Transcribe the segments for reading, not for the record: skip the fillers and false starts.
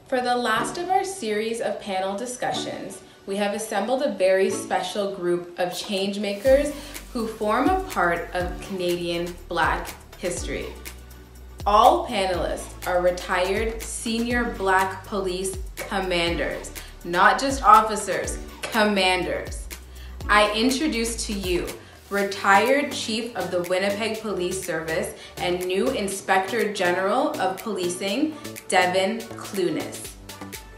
For the last of our series of panel discussions, we have assembled a very special group of changemakers who form a part of Canadian Black history. All panelists are retired senior Black police commanders, not just officers, commanders. I introduce to you retired Chief of the Winnipeg Police Service and new Inspector General of Policing, Devin Clunas.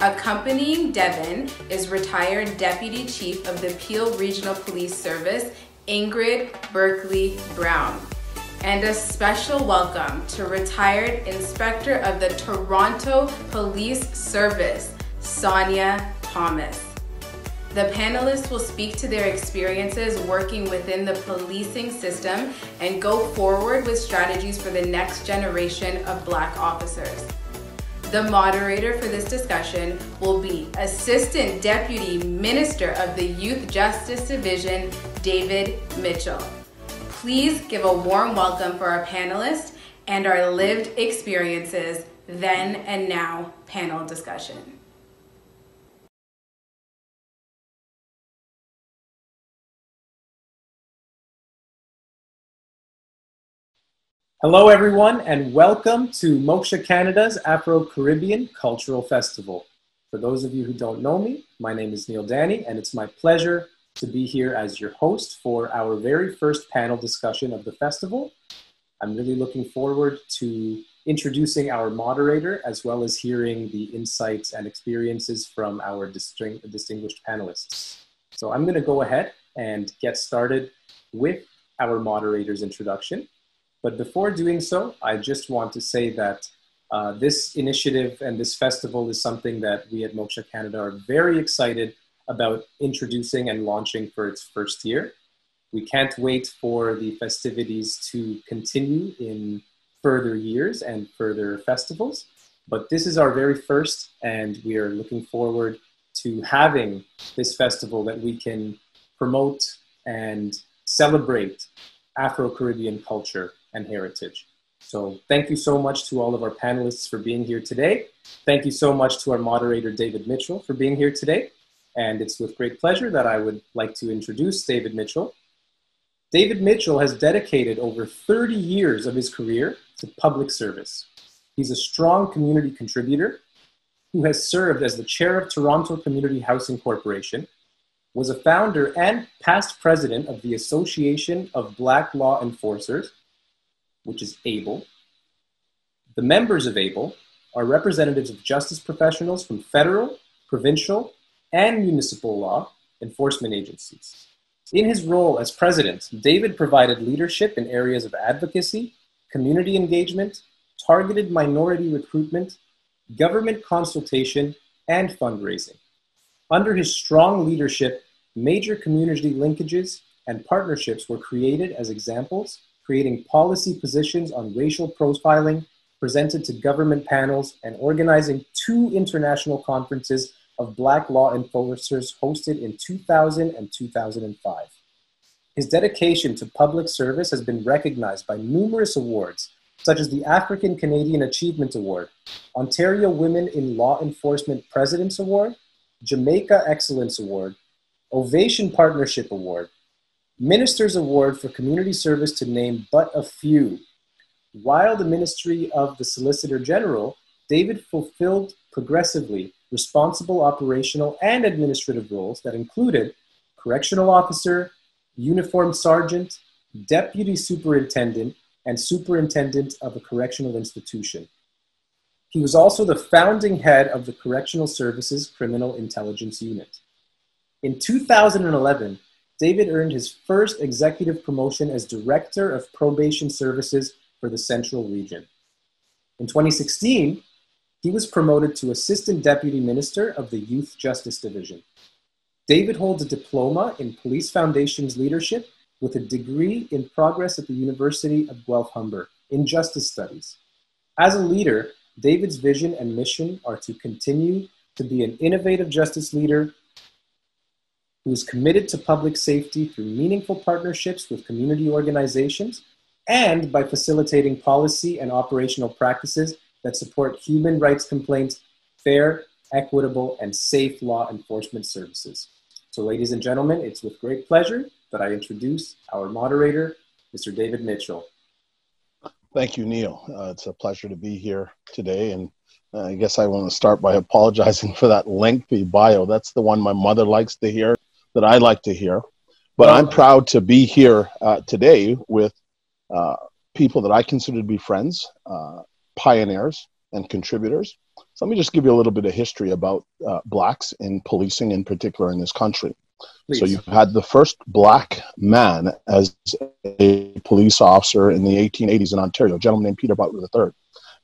Accompanying Devin is retired Deputy Chief of the Peel Regional Police Service, Ingrid Berkeley Brown. And a special welcome to retired Inspector of the Toronto Police Service, Sonia Thomas. The panelists will speak to their experiences working within the policing system and go forward with strategies for the next generation of Black officers. The moderator for this discussion will be Assistant Deputy Minister of the Youth Justice Division, David Mitchell. Please give a warm welcome for our panelists and our lived experiences then and now panel discussion. Hello everyone and welcome to Moksha Canada's Afro-Caribbean Cultural Festival. For those of you who don't know me, my name is Neil Danny and it's my pleasure to be here as your host for our very first panel discussion of the festival. I'm really looking forward to introducing our moderator as well as hearing the insights and experiences from our distinguished panelists. So I'm going to go ahead and get started with our moderator's introduction. But before doing so, I just want to say that this initiative and this festival is something that we at Moksha Canada are very excited about introducing and launching for its first year. We can't wait for the festivities to continue in further years and further festivals. But this is our very first, and we are looking forward to having this festival that we can promote and celebrate Afro-Caribbean culture and heritage. So thank you so much to all of our panelists for being here today. Thank you so much to our moderator, David Mitchell, for being here today. And it's with great pleasure that I would like to introduce David Mitchell. David Mitchell has dedicated over 30 years of his career to public service. He's a strong community contributor who has served as the chair of Toronto Community Housing Corporation, was a founder and past president of the Association of Black Law Enforcers, which is ABLE. The members of ABLE are representatives of justice professionals from federal, provincial, and municipal law enforcement agencies. In his role as president, David provided leadership in areas of advocacy, community engagement, targeted minority recruitment, government consultation, and fundraising. Under his strong leadership, major community linkages and partnerships were created as examples, creating policy positions on racial profiling, presented to government panels, and organizing 2 international conferences of Black law enforcers hosted in 2000 and 2005. His dedication to public service has been recognized by numerous awards, such as the African Canadian Achievement Award, Ontario Women in Law Enforcement President's Award, Jamaica Excellence Award, Ovation Partnership Award, Minister's Award for Community Service, to name but a few. While the Ministry of the Solicitor General, David fulfilled progressively responsible operational and administrative roles that included correctional officer, uniformed sergeant, deputy superintendent, and superintendent of a correctional institution. He was also the founding head of the Correctional Services Criminal Intelligence Unit. In 2011, David earned his first executive promotion as Director of Probation Services for the Central Region. In 2016, he was promoted to Assistant Deputy Minister of the Youth Justice Division. David holds a diploma in Police Foundation's leadership with a degree in progress at the University of Guelph Humber in Justice Studies. As a leader, David's vision and mission are to continue to be an innovative justice leader who is committed to public safety through meaningful partnerships with community organizations and by facilitating policy and operational practices that support human rights complaints fair, equitable, and safe law enforcement services. So ladies and gentlemen, it's with great pleasure that I introduce our moderator, Mr. David Mitchell. Thank you, Neil. It's a pleasure to be here today. And I guess I want to start by apologizing for that lengthy bio. That's the one my mother likes to hear, that I like to hear. But I'm proud to be here today with people that I consider to be friends, pioneers, and contributors. So let me just give you a little bit of history about Blacks in policing, in particular in this country. Please. So you've had the first Black man as a police officer in the 1880s in Ontario, a gentleman named Peter Butler III.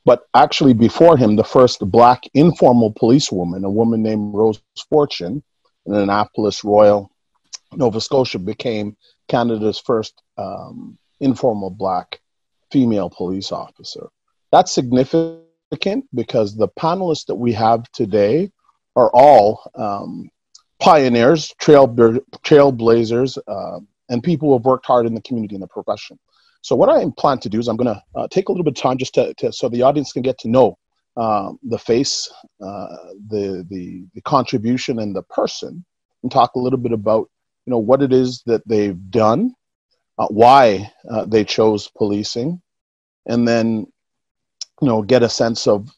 But actually before him, the first Black informal policewoman, a woman named Rose Fortune, in Annapolis Royal, Nova Scotia, became Canada's first informal Black female police officer. That's significant because the panelists that we have today are all pioneers, trailblazers, and people who have worked hard in the community and the profession. So what I plan to do is I'm going to take a little bit of time just to so the audience can get to know the face, the contribution, and the person, and talk a little bit about what it is that they've done, why they chose policing, and then get a sense of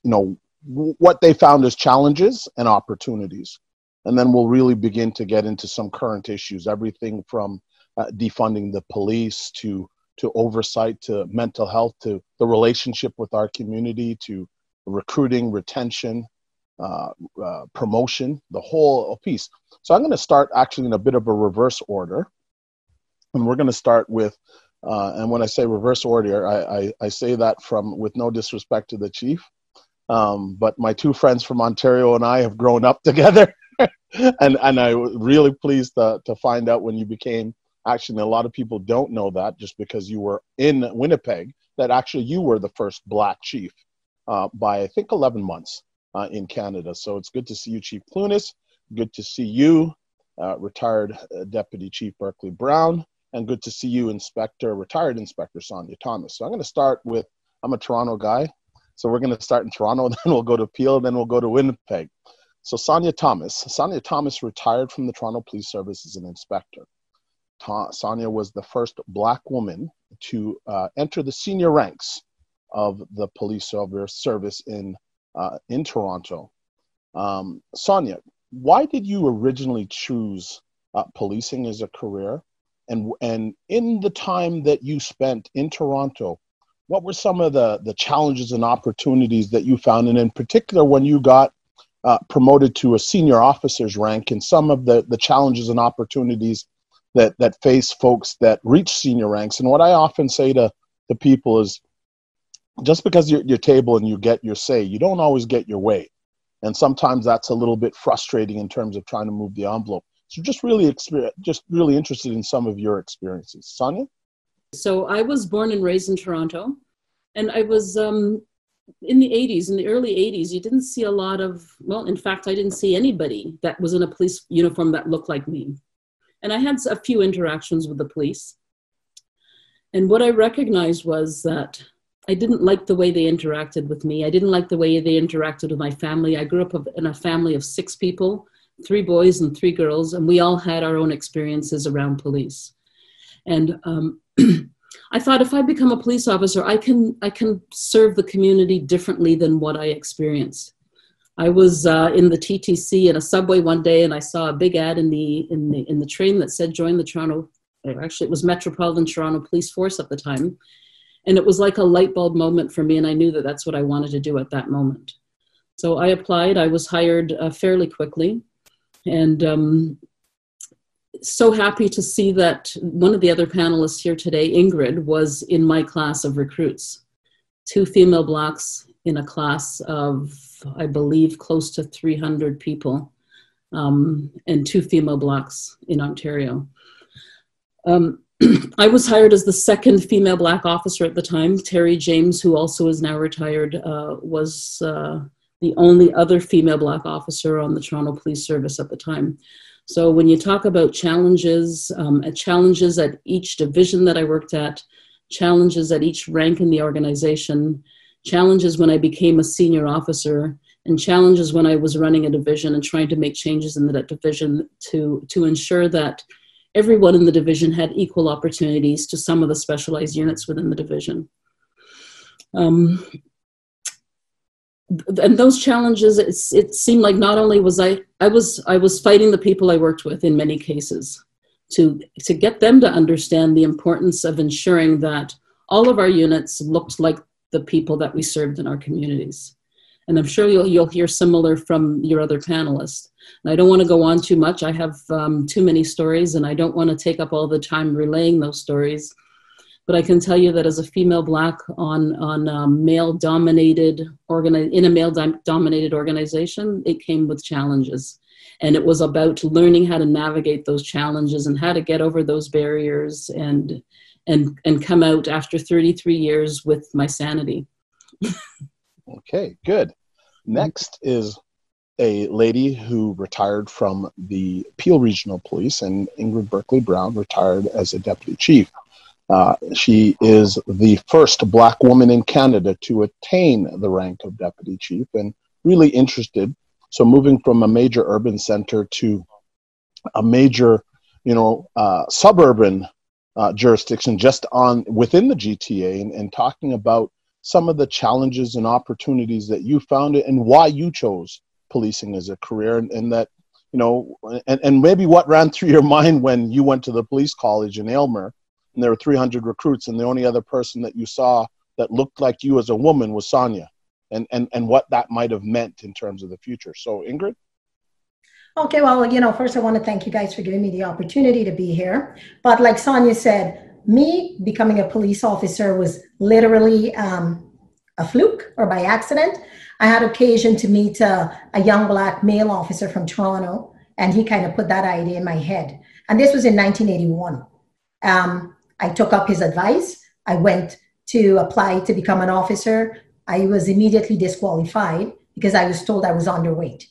what they found as challenges and opportunities. And then we'll really begin to get into some current issues, everything from defunding the police to oversight, to mental health, to the relationship with our community, to recruiting, retention, promotion, the whole piece. So I'm going to start actually in a bit of a reverse order. And we're going to start with, and when I say reverse order, I say that with no disrespect to the chief. But my two friends from Ontario and I have grown up together. and I was really pleased to find out when you became, actually a lot of people don't know that just because you were in Winnipeg, that actually you were the first Black chief by I think 11 months in Canada. So it's good to see you, Chief Clunas. Good to see you, retired Deputy Chief Berkeley Brown. And good to see you, retired Inspector Sonia Thomas. So I'm going to start with, I'm a Toronto guy. So we're going to start in Toronto, then we'll go to Peel, then we'll go to Winnipeg. So Sonia Thomas retired from the Toronto Police Service as an inspector. Sonia was the first Black woman to enter the senior ranks of the police service in Toronto. Sonia, why did you originally choose policing as a career? And in the time that you spent in Toronto, what were some of the challenges and opportunities that you found? And in particular, when you got promoted to a senior officer's rank, and some of the challenges and opportunities that face folks that reach senior ranks. And what I often say to people is, just because you're table and you get your say, you don't always get your way. And sometimes that's a little bit frustrating in terms of trying to move the envelope. So just really interested in some of your experiences. Sonia? So I was born and raised in Toronto, and I was in the 80s, in the early 80s, you didn't see a lot of, well, in fact, I didn't see anybody that was in a police uniform that looked like me. And I had a few interactions with the police. And what I recognized was that I didn't like the way they interacted with me. I didn't like the way they interacted with my family. I grew up in a family of 6 people, 3 boys and 3 girls, and we all had our own experiences around police. And I thought, if I become a police officer, I can serve the community differently than what I experienced. I was in the TTC in a subway one day, and I saw a big ad in the train that said, "Join the Toronto." Actually, it was Metropolitan Toronto Police Force at the time, and it was like a light bulb moment for me, and I knew that that's what I wanted to do at that moment. So I applied. I was hired fairly quickly, and so happy to see that one of the other panelists here today, Ingrid, was in my class of recruits. 2 female Blacks in a class of, I believe, close to 300 people, and 2 female Blacks in Ontario. I was hired as the 2nd female Black officer at the time. Terry James, who also is now retired, was the only other female Black officer on the Toronto Police Service at the time. So when you talk about challenges at each division that I worked at, challenges at each rank in the organization, challenges when I became a senior officer, and challenges when I was running a division and trying to make changes in that division to ensure that everyone in the division had equal opportunities to some of the specialized units within the division. And those challenges, it seemed like not only was I was fighting the people I worked with in many cases to get them to understand the importance of ensuring that all of our units looked like the people that we served in our communities. And I'm sure you'll hear similar from your other panelists. And I don't want to go on too much. I have too many stories, and I don't want to take up all the time relaying those stories. But I can tell you that as a female Black in a male-dominated organization, it came with challenges. And it was about learning how to navigate those challenges and how to get over those barriers and come out after 33 years with my sanity. Okay, good. Next is a lady who retired from the Peel Regional Police, and Ingrid Berkeley Brown retired as a deputy chief. She is the first Black woman in Canada to attain the rank of deputy chief, and really interested. So moving from a major urban center to a major, suburban jurisdiction just within the GTA, and talking about some of the challenges and opportunities that you found and why you chose policing as a career, and that, and maybe what ran through your mind when you went to the police college in Aylmer and there were 300 recruits and the only other person that you saw that looked like you as a woman was Sonia, and what that might have meant in terms of the future. So Ingrid? Okay, well, first I want to thank you guys for giving me the opportunity to be here. But like Sonia said, me becoming a police officer was literally a fluke or by accident. I had occasion to meet a young Black male officer from Toronto, and he kind of put that idea in my head. And this was in 1981. I took up his advice. I went to apply to become an officer. I was immediately disqualified because I was told I was underweight.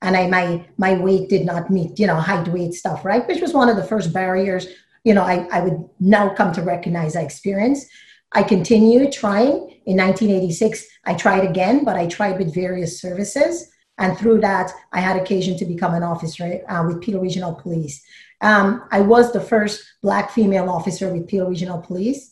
And my weight did not meet, height, weight stuff, right? Which was one of the first barriers, I would now come to recognize I experienced. I continued trying. In 1986, I tried again, but I tried with various services. And through that, I had occasion to become an officer with Peel Regional Police. I was the first Black female officer with Peel Regional Police.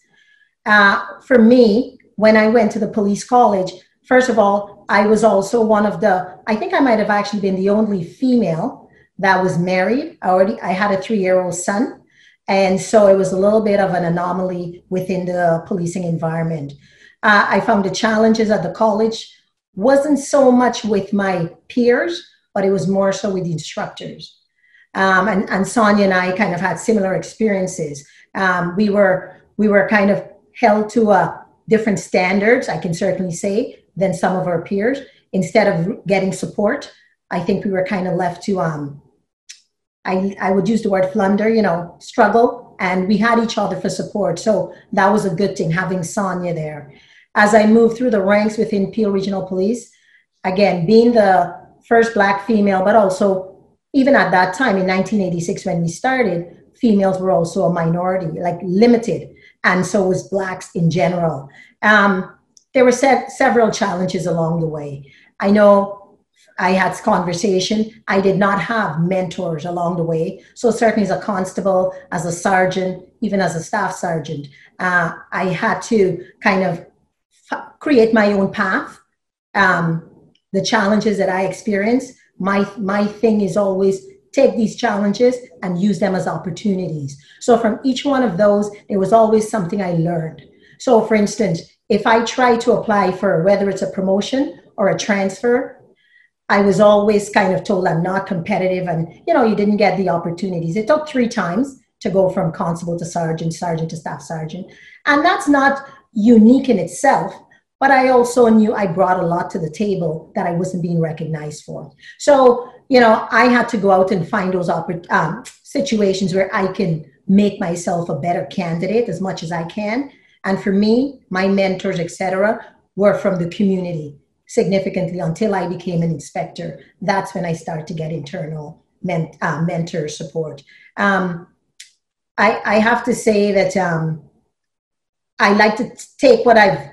For me, when I went to the police college, first of all, I was also I think I might have actually been the only female that was married. I had a 3-year-old son. And so it was a little bit of an anomaly within the policing environment. I found the challenges at the college wasn't so much with my peers, but it was more so with the instructors. And Sonia and I kind of had similar experiences. We were kind of held to different standards, I can certainly say, than some of our peers. Instead of getting support, I think we were kind of left to, I would use the word flounder, struggle, and we had each other for support. So that was a good thing, having Sonia there. As I moved through the ranks within Peel Regional Police, again, being the first Black female, but also even at that time in 1986 when we started, females were also a minority, like limited, and so was Blacks in general. There were several challenges along the way. I know I had conversation. I did not have mentors along the way. So certainly as a constable, as a sergeant, even as a staff sergeant, I had to kind of create my own path. The challenges that I experienced, my thing is always take these challenges and use them as opportunities. So from each one of those, there was always something I learned. So for instance, if I try to apply for whether it's a promotion or a transfer, I was always kind of told I'm not competitive and, you didn't get the opportunities. It took 3 times to go from constable to sergeant, sergeant to staff sergeant. And that's not unique in itself, but I also knew I brought a lot to the table that I wasn't being recognized for. So, I had to go out and find those situations where I can make myself a better candidate as much as I can. And for me, my mentors, etc., were from the community significantly until I became an inspector. That's when I started to get internal mentor support. I have to say that I like to take what I've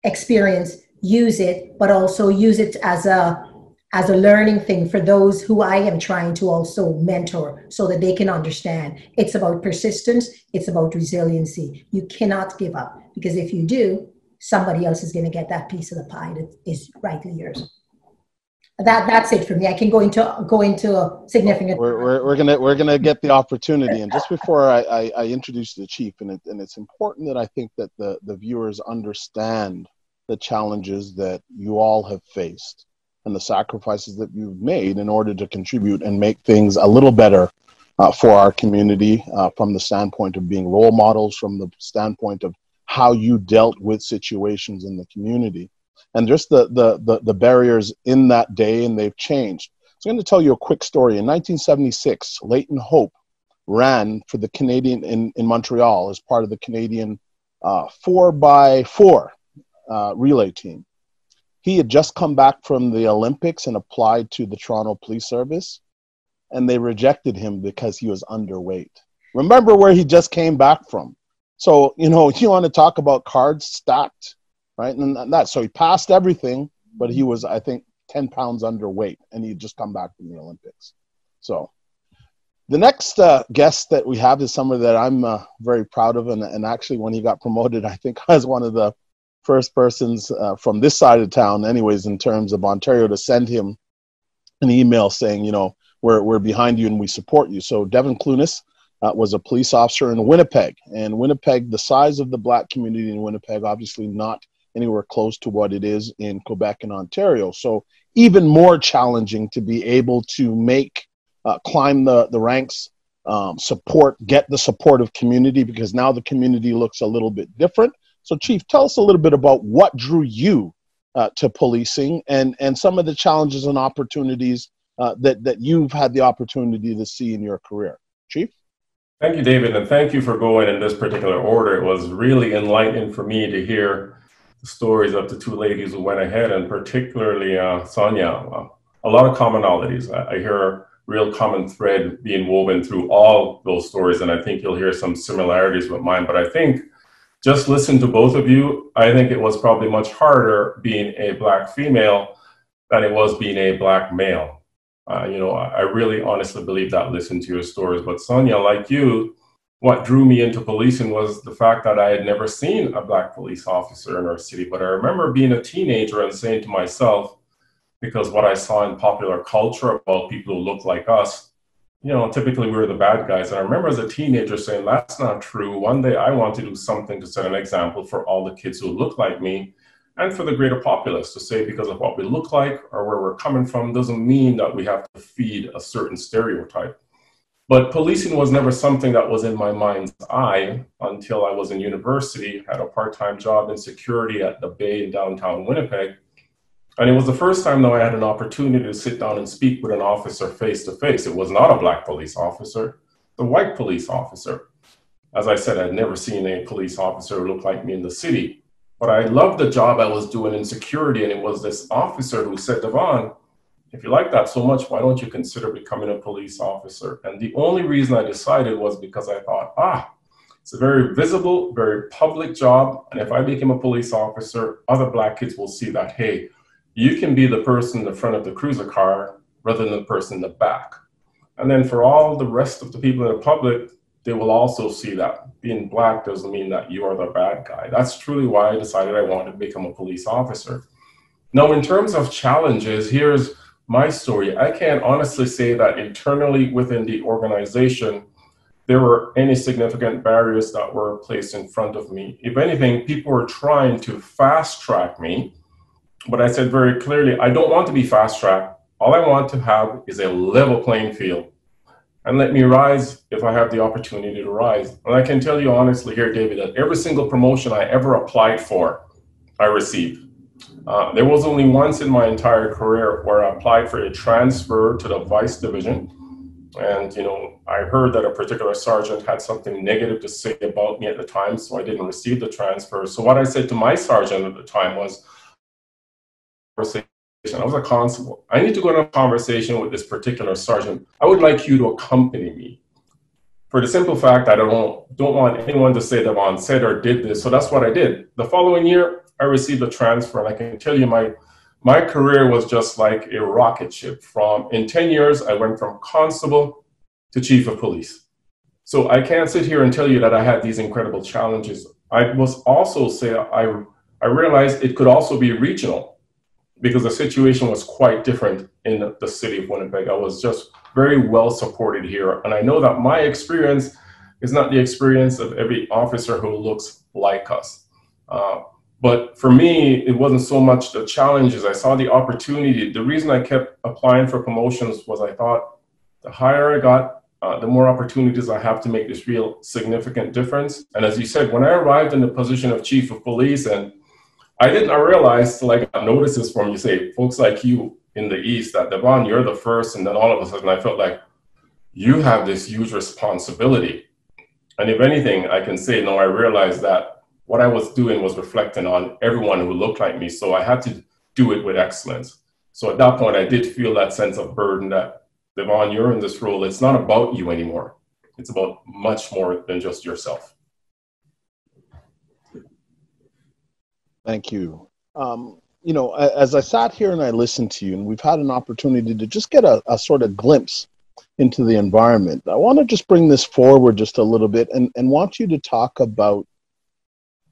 experienced, use it, but also use it as a learning thing for those who I am trying to also mentor so that they can understand. It's about persistence. It's about resiliency. You cannot give up, because if you do, somebody else is going to get that piece of the pie that is rightly yours. That's it for me. I can go into a significant. We're gonna get the opportunity, and just before I introduce the chief, and it's important that I think that the viewers understand the challenges that you all have faced and the sacrifices that you've made in order to contribute and make things a little better for our community, from the standpoint of being role models, from the standpoint of how you dealt with situations in the community. And just the barriers in that day, and they've changed. So I'm going to tell you a quick story. In 1976, Leighton Hope ran for the Canadian in Montreal as part of the Canadian 4x4 relay team. He had just come back from the Olympics and applied to the Toronto Police Service, and they rejected him because he was underweight. Remember where he just came back from. So, you want to talk about cards stacked, right? And so he passed everything, but he was, I think, 10 pounds underweight, and he'd just come back from the Olympics. So the next guest that we have is someone that I'm very proud of, and actually when he got promoted, I think I was one of the first persons from this side of town, anyways, in terms of Ontario, to send him an email saying, we're behind you and we support you. So Devin Clunas was a police officer in Winnipeg, and Winnipeg, the size of the Black community in Winnipeg, obviously not anywhere close to what it is in Quebec and Ontario. So even more challenging to be able to climb the ranks, get the support of community, because now the community looks a little bit different. So Chief, tell us a little bit about what drew you to policing and some of the challenges and opportunities that you've had the opportunity to see in your career. Chief? Thank you, David, and thank you for going in this particular order. It was really enlightening for me to hear the stories of the two ladies who went ahead, and particularly Sonia. A lot of commonalities. I hear a real common thread being woven through all those stories, and I think you'll hear some similarities with mine. But I think just listen to both of you. I think it was probably much harder being a Black female than it was being a Black male. I really honestly believe that, listen to your stories. But Sonia, like you, what drew me into policing was the fact that I had never seen a Black police officer in our city. But I remember being a teenager and saying to myself, because what I saw in popular culture about people who look like us, typically we were the bad guys. And I remember as a teenager saying, that's not true. One day I want to do something to set an example for all the kids who look like me and for the greater populace, to say because of what we look like or where we're coming from doesn't mean that we have to feed a certain stereotype. But policing was never something that was in my mind's eye until I was in university, had a part-time job in security at the Bay in downtown Winnipeg. And it was the first time that I had an opportunity to sit down and speak with an officer face to face. It was not a Black police officer, the white police officer. As I said, I'd never seen a police officer who looked like me in the city. But I loved the job I was doing in security, and it was this officer who said, Devon, if you like that so much, why don't you consider becoming a police officer? And the only reason I decided was because I thought, it's a very visible, very public job, and if I became a police officer, other Black kids will see that, hey, you can be the person in the front of the cruiser car rather than the person in the back. And then for all the rest of the people in the public, they will also see that being Black doesn't mean that you are the bad guy. That's truly why I decided I wanted to become a police officer. Now, in terms of challenges, here's my story. I can't honestly say that internally within the organization, there were any significant barriers that were placed in front of me. If anything, people were trying to fast track me, but I said very clearly, I don't want to be fast tracked. All I want to have is a level playing field. And let me rise if I have the opportunity to rise. And I can tell you honestly here, David, that every single promotion I ever applied for, I received. There was only once in my entire career where I applied for a transfer to the vice division. And, I heard that a particular sergeant had something negative to say about me at the time, so I didn't receive the transfer. So what I said to my sergeant at the time was, I was a constable. I need to go to a conversation with this particular sergeant. I would like you to accompany me. For the simple fact, I don't want anyone to say Devon said or did this. So that's what I did. The following year, I received a transfer, and I can tell you my career was just like a rocket ship. In 10 years, I went from constable to chief of police. So I can't sit here and tell you that I had these incredible challenges. I must also say I realized it could also be regional, because the situation was quite different in the city of Winnipeg. I was just very well supported here. And I know that my experience is not the experience of every officer who looks like us. But for me, it wasn't so much the challenges. I saw the opportunity. The reason I kept applying for promotions was I thought the higher I got, the more opportunities I have to make this real significant difference. And as you said, when I arrived in the position of chief of police, and I didn't realize till I got notices from, you say, folks like you in the East, that Devon, you're the first. And then all of a sudden I felt like you have this huge responsibility. And if anything, I can say, no, I realized that what I was doing was reflecting on everyone who looked like me. So I had to do it with excellence. So at that point, I did feel that sense of burden that, Devon, you're in this role. It's not about you anymore. It's about much more than just yourself. Thank you. You know, as I sat here and I listened to you, and we've had an opportunity to just get a sort of glimpse into the environment, I want to just bring this forward just a little bit and want you to talk about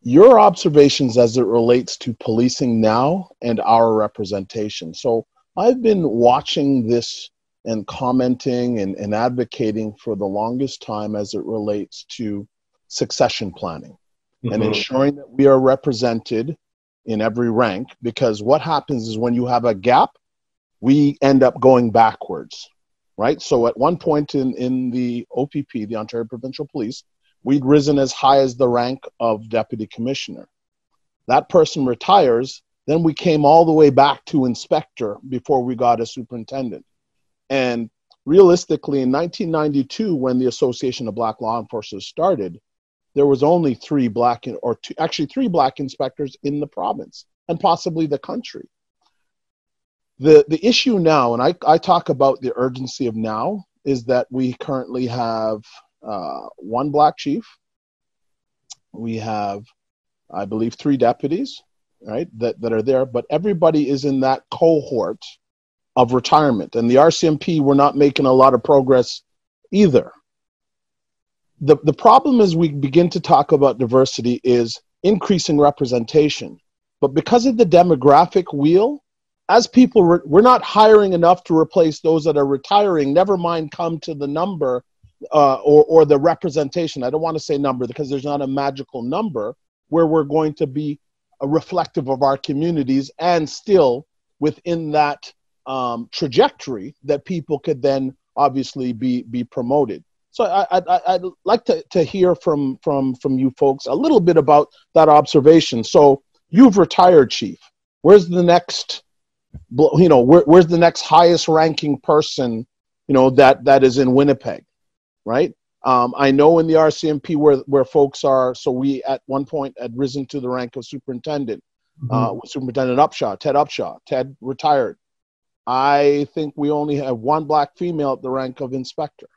your observations as it relates to policing now and our representation. So I've been watching this and commenting and advocating for the longest time as it relates to succession planning and ensuring that we are represented in every rank, because what happens is when you have a gap, we end up going backwards, right? So at one point in the OPP, the Ontario Provincial Police, we'd risen as high as the rank of deputy commissioner. That person retires, then we came all the way back to inspector before we got a superintendent. And realistically, in 1992, when the Association of Black Law Enforcers started, there was only three black inspectors in the province and possibly the country. The issue now, and I talk about the urgency of now, is that we currently have one black chief. We have, I believe, 3 deputies, right, that are there, but everybody is in that cohort of retirement. And the RCMP, we're not making a lot of progress either. The problem as we begin to talk about diversity is increasing representation. But because of the demographic wheel, as people, we're not hiring enough to replace those that are retiring, never mind come to the number or the representation. I don't want to say number because there's not a magical number where we're going to be reflective of our communities and still within that trajectory that people could then obviously be promoted. So I'd like to hear from you folks a little bit about that observation. So you've retired, Chief. Where's the next, where's the next highest ranking person, that is in Winnipeg, right? I know in the RCMP where folks are, so we at one point had risen to the rank of superintendent, Superintendent Upshaw, Ted Upshaw. Ted retired. I think we only have one black female at the rank of inspector,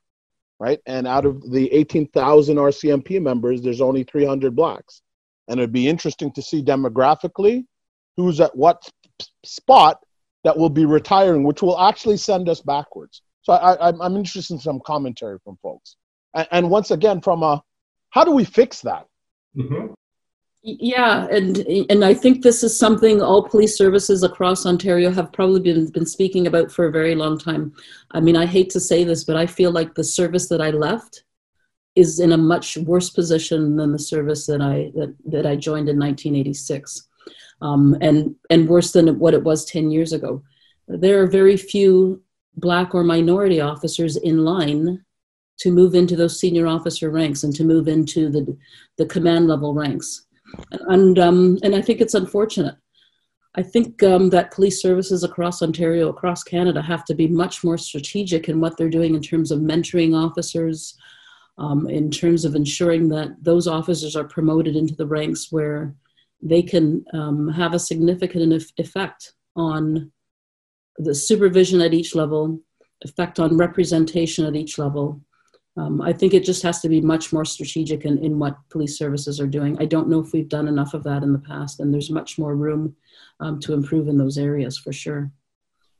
right? And out of the 18,000 RCMP members, there's only 300 blacks. And it'd be interesting to see demographically who's at what spot that will be retiring, which will actually send us backwards. So I'm interested in some commentary from folks. And once again, how do we fix that? Yeah, and I think this is something all police services across Ontario have probably been speaking about for a very long time. I mean, I hate to say this, but I feel like the service that I left is in a much worse position than the service that I joined in 1986, and worse than what it was 10 years ago. There are very few Black or minority officers in line to move into those senior officer ranks and to move into the command level ranks. And I think it's unfortunate. I think that police services across Ontario, across Canada, have to be much more strategic in what they're doing in terms of mentoring officers, in terms of ensuring that those officers are promoted into the ranks where they can have a significant effect on the supervision at each level, effect on representation at each level, I think it just has to be much more strategic in what police services are doing. I don't know if we've done enough of that in the past, and there's much more room to improve in those areas for sure.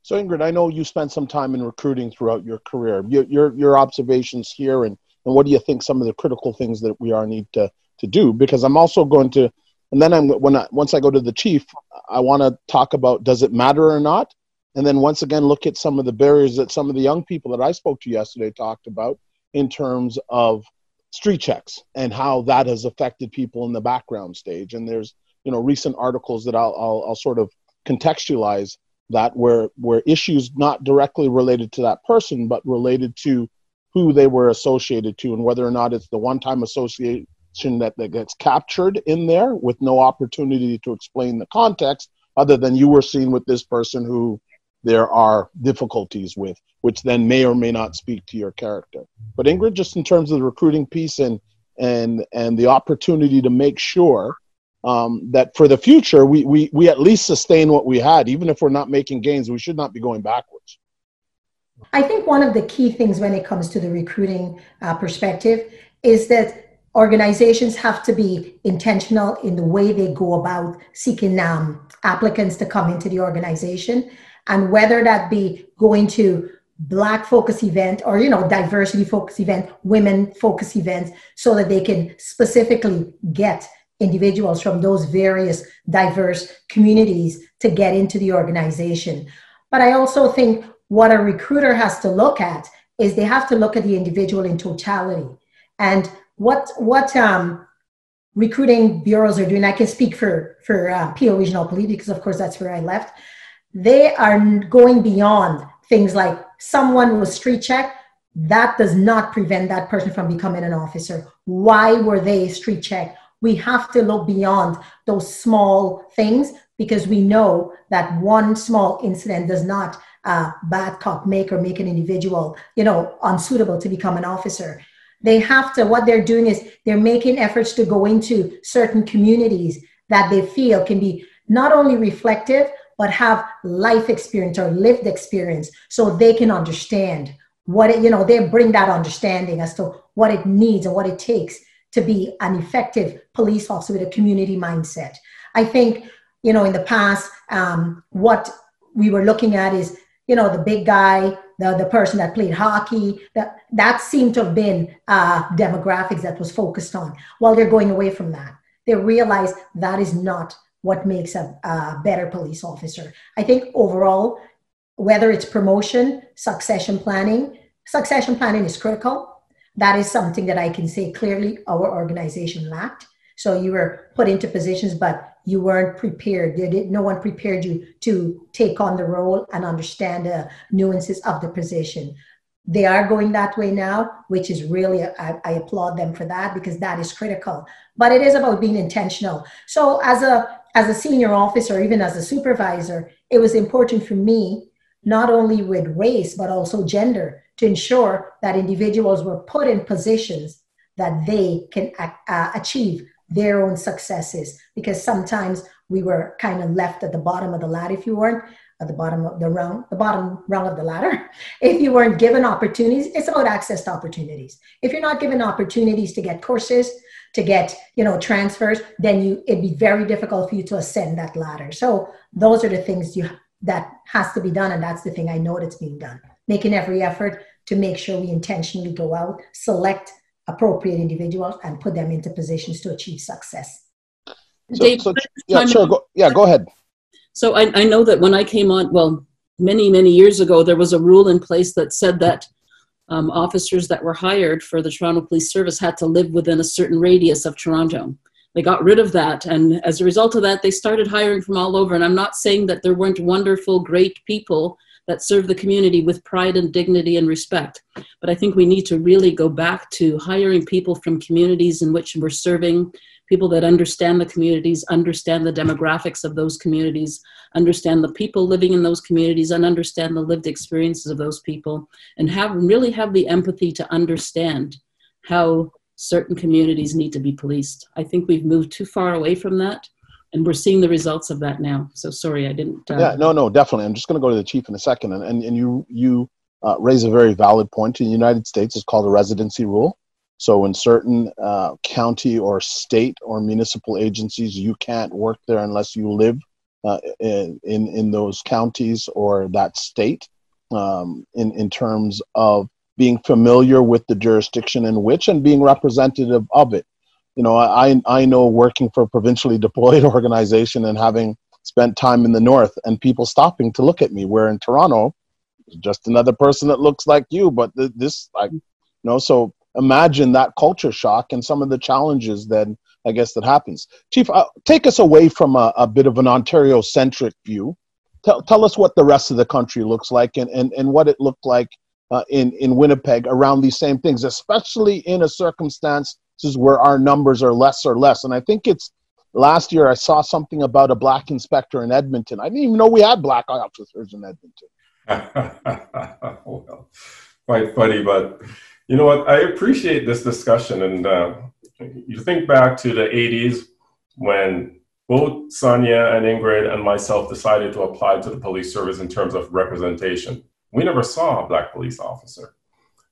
So Ingrid, I know you spent some time in recruiting throughout your career. Your observations here, and what do you think some of the critical things that we need to do? Because I'm also going to, and then once I go to the chief, I want to talk about, does it matter or not? And then once again, look at some of the barriers that some of the young people that I spoke to yesterday talked about in terms of street checks and how that has affected people in the background stage. And there's, recent articles that I'll sort of contextualize that where issues not directly related to that person, but related to who they were associated to and whether or not it's the one-time association that gets captured in there with no opportunity to explain the context other than you were seen with this person who there are difficulties with, which then may or may not speak to your character. But Ingrid, just in terms of the recruiting piece and the opportunity to make sure that for the future, we at least sustain what we had. Even if we're not making gains, we should not be going backwards. I think one of the key things when it comes to the recruiting perspective is that organizations have to be intentional in the way they go about seeking applicants to come into the organization. And whether that be going to Black focus event or, diversity focus event, women focus events, so that they can specifically get individuals from those various diverse communities to get into the organization. But I also think what a recruiter has to look at is they have to look at the individual in totality. And what recruiting bureaus are doing, I can speak for PO Regional Police because of course that's where I left. They are going beyond things like someone was street checked. That does not prevent that person from becoming an officer. Why were they street checked? We have to look beyond those small things because we know that one small incident does not bad cop make an individual, unsuitable to become an officer. They have to, what they're doing is they're making efforts to go into certain communities that they feel can be not only reflective, but have life experience or lived experience so they can understand what they bring that understanding as to what it needs and what it takes to be an effective police officer with a community mindset. I think, in the past, what we were looking at is, the big guy, the person that played hockey, that seemed to have been demographics that was focused on. Well, they're going away from that. They realize that is not what makes a better police officer. I think overall, whether it's promotion, succession planning is critical. That is something that I can say clearly our organization lacked. So you were put into positions, but you weren't prepared. No one prepared you to take on the role and understand the nuances of the position. They are going that way now, which is really, I applaud them for that because that is critical. But it is about being intentional. So as a senior officer, even as a supervisor, it was important for me, not only with race, but also gender, to ensure that individuals were put in positions that they can achieve their own successes. Because sometimes we were kind of left at the bottom of the ladder, if you weren't at the bottom of the bottom rung of the ladder. If you weren't given opportunities, it's about access to opportunities. If you're not given opportunities to get courses, to get, transfers, then it'd be very difficult for you to ascend that ladder. So those are the things that has to be done. And that's the thing I know that's being done. Making every effort to make sure we intentionally go out, select appropriate individuals and put them into positions to achieve success. Dave, go ahead. So I know that when I came on, many, many years ago, there was a rule in place that said that officers that were hired for the Toronto Police Service had to live within a certain radius of Toronto. They got rid of that. And as a result of that, they started hiring from all over. And I'm not saying that there weren't wonderful, great people that serve the community with pride and dignity and respect. But I think we need to really go back to hiring people from communities in which we're serving, people that understand the communities, understand the demographics of those communities, understand the people living in those communities, and understand the lived experiences of those people, and really have the empathy to understand how certain communities need to be policed. I think we've moved too far away from that, and we're seeing the results of that now. So sorry, I didn't. No, definitely. I'm just going to go to the chief in a second, and you raise a very valid point. In the United States, it's called a residency rule. So in certain county or state or municipal agencies, you can't work there unless you live in those counties or that state, in terms of being familiar with the jurisdiction in which and being representative of it. You know, I know working for a provincially deployed organization and having spent time in the north and people stopping to look at me, where in Toronto, just another person that looks like you, but this, like, you know, so imagine that culture shock and some of the challenges then, I guess, that happens. Chief, take us away from a bit of an Ontario-centric view. Tell us what the rest of the country looks like and what it looked like in Winnipeg around these same things, especially in a circumstance where our numbers are less or less. And I think it's last year I saw something about a black inspector in Edmonton. I didn't even know we had black officers in Edmonton. Well, quite funny, but you know what? I appreciate this discussion. And you think back to the 80s when both Sonia and Ingrid and myself decided to apply to the police service in terms of representation. We never saw a black police officer,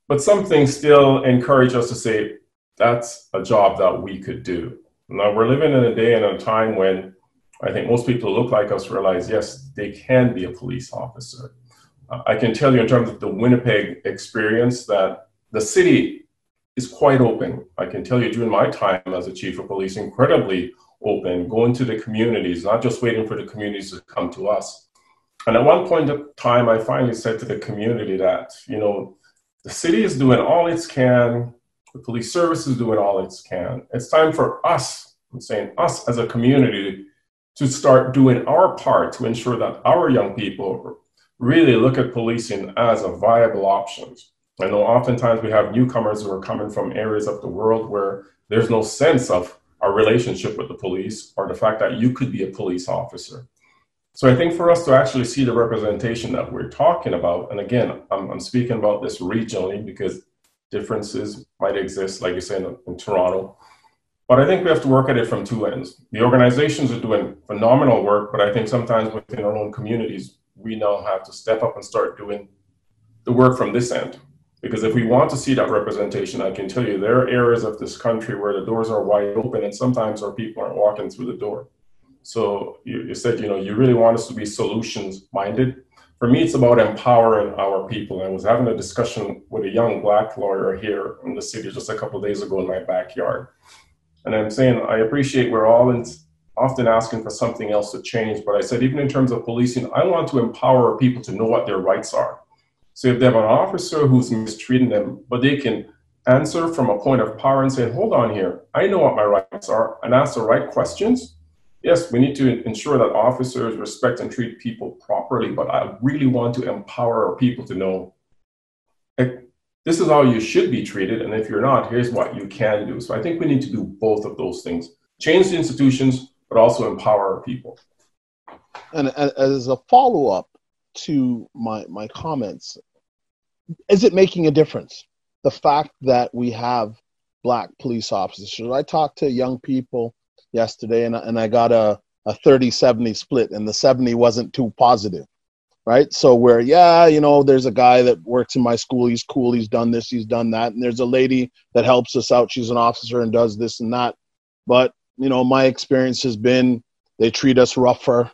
but something still encouraged us to say, that's a job that we could do. Now we're living in a day and a time when I think most people who look like us realize, yes, they can be a police officer. I can tell you in terms of the Winnipeg experience that the city is quite open. I can tell you during my time as a chief of police, incredibly open, going to the communities, not just waiting for the communities to come to us. And at one point in time, I finally said to the community that, you know, the city is doing all it can, the police service is doing all it can. It's time for us, I'm saying us as a community, to start doing our part to ensure that our young people really look at policing as a viable option. I know oftentimes we have newcomers who are coming from areas of the world where there's no sense of our relationship with the police or the fact that you could be a police officer. So I think for us to actually see the representation that we're talking about, and again, I'm speaking about this regionally because differences might exist, like you said, in Toronto. But I think we have to work at it from two ends. The organizations are doing phenomenal work, but I think sometimes within our own communities, we now have to step up and start doing the work from this end. Because if we want to see that representation, I can tell you there are areas of this country where the doors are wide open and sometimes our people aren't walking through the door. So you said, you know, you really want us to be solutions minded. For me, it's about empowering our people. I was having a discussion with a young black lawyer here in the city just a couple of days ago in my backyard. And I'm saying, I appreciate we're all often asking for something else to change. But I said, even in terms of policing, I want to empower people to know what their rights are. So if they have an officer who's mistreating them, but they can answer from a point of power and say, hold on here, I know what my rights are, and ask the right questions. Yes, we need to ensure that officers respect and treat people properly, but I really want to empower our people to know, this is how you should be treated, and if you're not, here's what you can do. So I think we need to do both of those things. Change the institutions, but also empower our people. And as a follow-up to my comments, is it making a difference? The fact that we have black police officers. I talked to young people yesterday and I got a 30-70 split, and the 70 wasn't too positive, right? So where, yeah, you know, there's a guy that works in my school, he's cool, he's done this, he's done that. And there's a lady that helps us out, she's an officer and does this and that. But, you know, my experience has been they treat us rougher.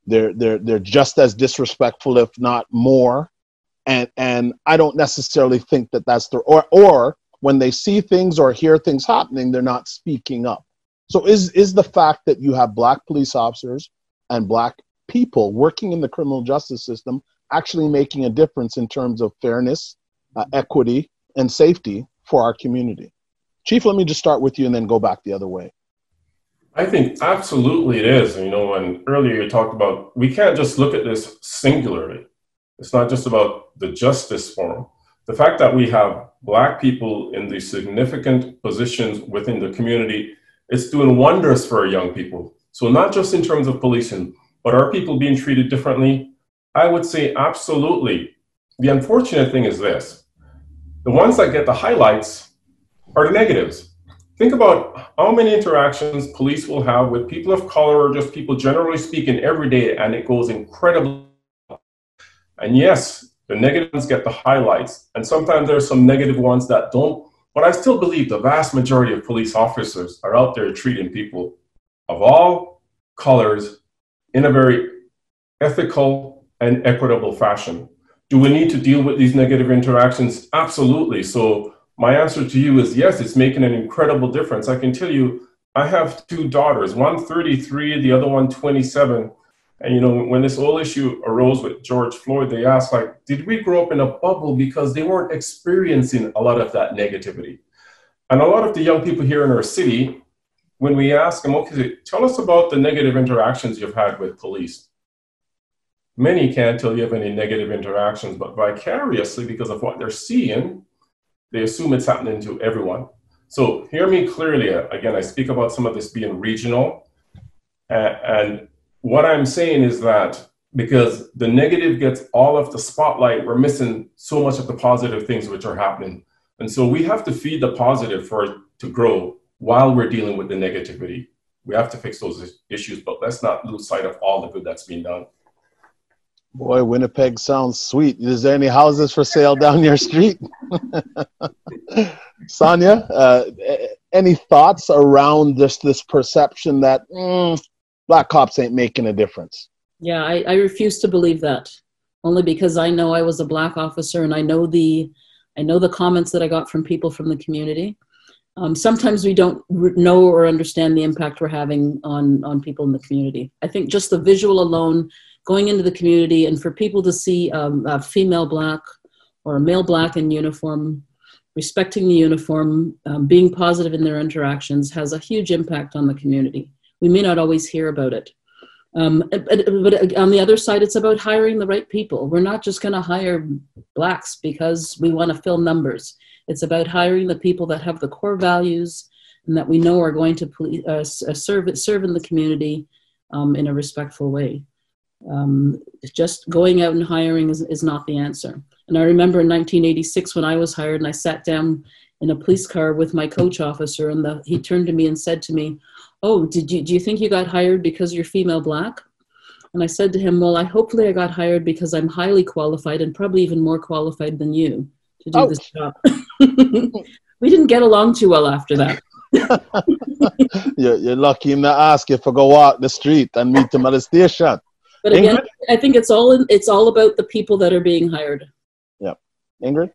They're just as disrespectful, if not more. And I don't necessarily think that that's or when they see things or hear things happening, they're not speaking up. So is the fact that you have black police officers and black people working in the criminal justice system actually making a difference in terms of fairness, equity, and safety for our community? Chief, let me just start with you and then go back the other way. I think absolutely it is. You know, and earlier you talked about, we can't just look at this singularly. It's not just about the justice forum. The fact that we have black people in these significant positions within the community, it's doing wonders for our young people. So not just in terms of policing, but are people being treated differently? I would say absolutely. The unfortunate thing is this: the ones that get the highlights are the negatives. Think about how many interactions police will have with people of color or just people generally speaking every day, and it goes incredibly. And yes, The negative ones get the highlights, and sometimes there are some negative ones that don't. But I still believe the vast majority of police officers are out there treating people of all colors in a very ethical and equitable fashion. Do we need to deal with these negative interactions? Absolutely. So my answer to you is yes, it's making an incredible difference. I can tell you, I have two daughters, one 33, the other one 27. And, you know, when this whole issue arose with George Floyd, they asked, like, did we grow up in a bubble? Because they weren't experiencing a lot of that negativity. And a lot of the young people here in our city, when we ask them, okay, tell us about the negative interactions you've had with police. Many can't tell you of any negative interactions, but vicariously, because of what they're seeing, they assume it's happening to everyone. So hear me clearly. Again, I speak about some of this being regional. And what I'm saying is that because the negative gets all of the spotlight, we're missing so much of the positive things which are happening. And so we have to feed the positive for it to grow while we're dealing with the negativity. We have to fix those issues, but let's not lose sight of all the good that's being done. Boy, Winnipeg sounds sweet. Is there any houses for sale down your street? Sonia, any thoughts around this perception that black cops ain't making a difference? Yeah, I refuse to believe that, only because I know I was a black officer, and I know the comments that I got from people from the community. Sometimes we don't know or understand the impact we're having on people in the community. I think just the visual alone, going into the community and for people to see a female black or a male black in uniform, respecting the uniform, being positive in their interactions, has a huge impact on the community. We may not always hear about it. But on the other side, it's about hiring the right people. We're not just going to hire blacks because we want to fill numbers. It's about hiring the people that have the core values and that we know are going to serve in the community in a respectful way. Just going out and hiring is not the answer. And I remember in 1986 when I was hired and I sat down in a police car with my coach officer, and he turned to me and said to me, "Oh, do you think you got hired because you're female black?" And I said to him, "Well, hopefully I got hired because I'm highly qualified and probably even more qualified than you to do this job." We didn't get along too well after that. You're lucky him to ask you to go walk the street and meet him at the station. But again, Ingrid? I think it's all about the people that are being hired. Yeah. Ingrid?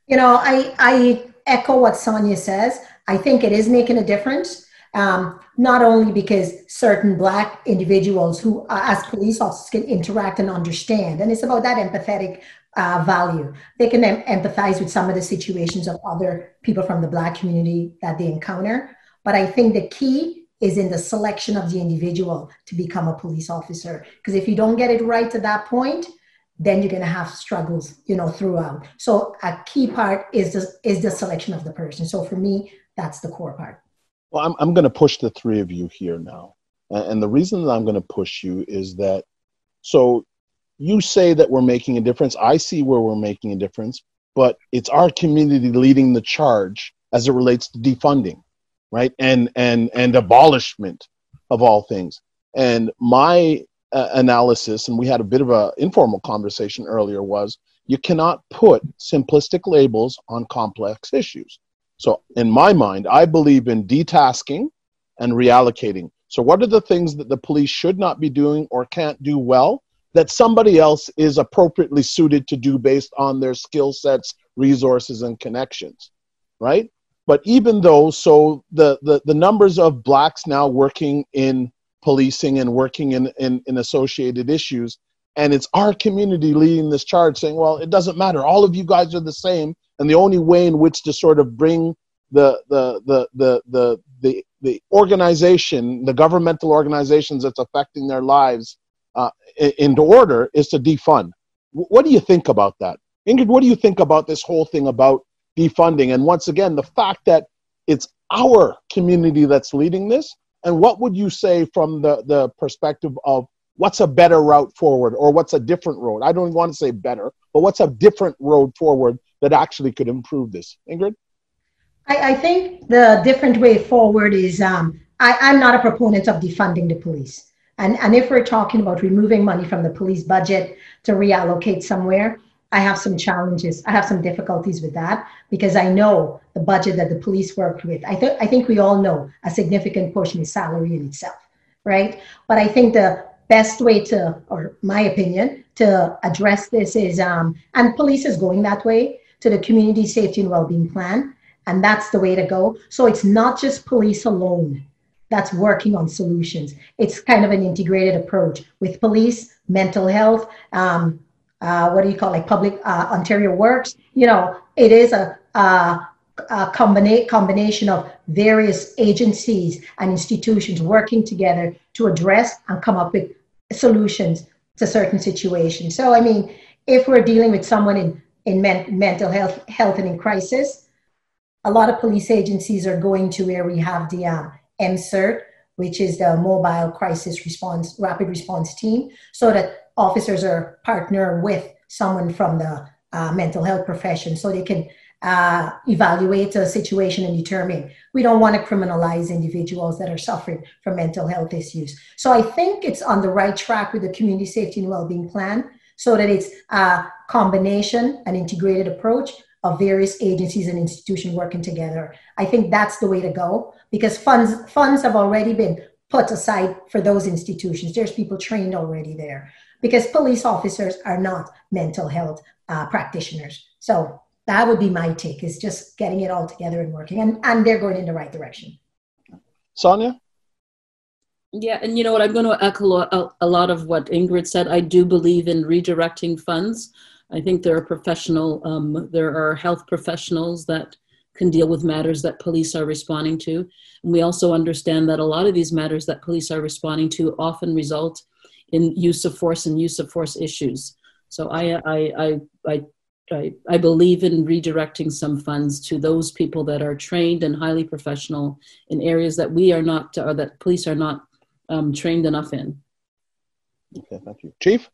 You know, I echo what Sonia says. I think it is making a difference. Not only because certain black individuals who, as police officers, can interact and understand, and it's about that empathetic value. They can empathize with some of the situations of other people from the black community that they encounter. But I think the key is in the selection of the individual to become a police officer. Because if you don't get it right to that point, then you're going to have struggles, throughout. So a key part is the selection of the person. So for me, that's the core part. Well, I'm going to push the three of you here now. And the reason that I'm going to push you is that, so you say that we're making a difference. I see where we're making a difference, but it's our community leading the charge as it relates to defunding, right? And abolishment of all things. And my analysis, and we had a bit of an informal conversation earlier, was you cannot put simplistic labels on complex issues. So in my mind, I believe in detasking and reallocating. So what are the things that the police should not be doing or can't do well that somebody else is appropriately suited to do based on their skill sets, resources, and connections, right? But even though, so the numbers of blacks now working in policing and working in associated issues, and it's our community leading this charge saying, well, it doesn't matter, all of you guys are the same, and the only way in which to sort of bring the organization, the governmental organizations that's affecting their lives into order is to defund. What do you think about that? Ingrid, what do you think about this whole thing about defunding? And once again, the fact that it's our community that's leading this, and what would you say from the perspective of what's a better route forward, or what's a different road? I don't want to say better, but what's a different road forward that actually could improve this? Ingrid? I think the different way forward is, I'm not a proponent of defunding the police. And if we're talking about removing money from the police budget to reallocate somewhere, I have some challenges. I have some difficulties with that because I know the budget that the police worked with. I think we all know a significant portion is salary in itself, right? But I think the best way to, or my opinion, to address this is, and police is going that way, to the community safety and well-being plan. And that's the way to go. So it's not just police alone that's working on solutions. It's kind of an integrated approach with police, mental health, what do you call it, like public, Ontario Works. You know, it is a combination of various agencies and institutions working together to address and come up with solutions to certain situations. So, I mean, if we're dealing with someone in mental health and in crisis, a lot of police agencies are going to where we have the MCERT, which is the Mobile Crisis Response, Rapid Response Team, so that officers are partner with someone from the mental health profession so they can evaluate a situation and determine. We don't want to criminalize individuals that are suffering from mental health issues. So I think it's on the right track with the community safety and well-being plan, so that it's a combination, an integrated approach of various agencies and institutions working together. I think that's the way to go, because funds have already been put aside for those institutions. There's people trained already there, because police officers are not mental health practitioners. So that would be my take, is just getting it all together and working, and they're going in the right direction. Sonia? Yeah, and you know what, I'm going to echo a lot of what Ingrid said. I do believe in redirecting funds. I think there are health professionals that can deal with matters that police are responding to. And we also understand that a lot of these matters that police are responding to often result in use of force and use of force issues. So I believe in redirecting some funds to those people that are trained and highly professional in areas that we are not, or that police are not trained enough in. Okay, thank you. Chief?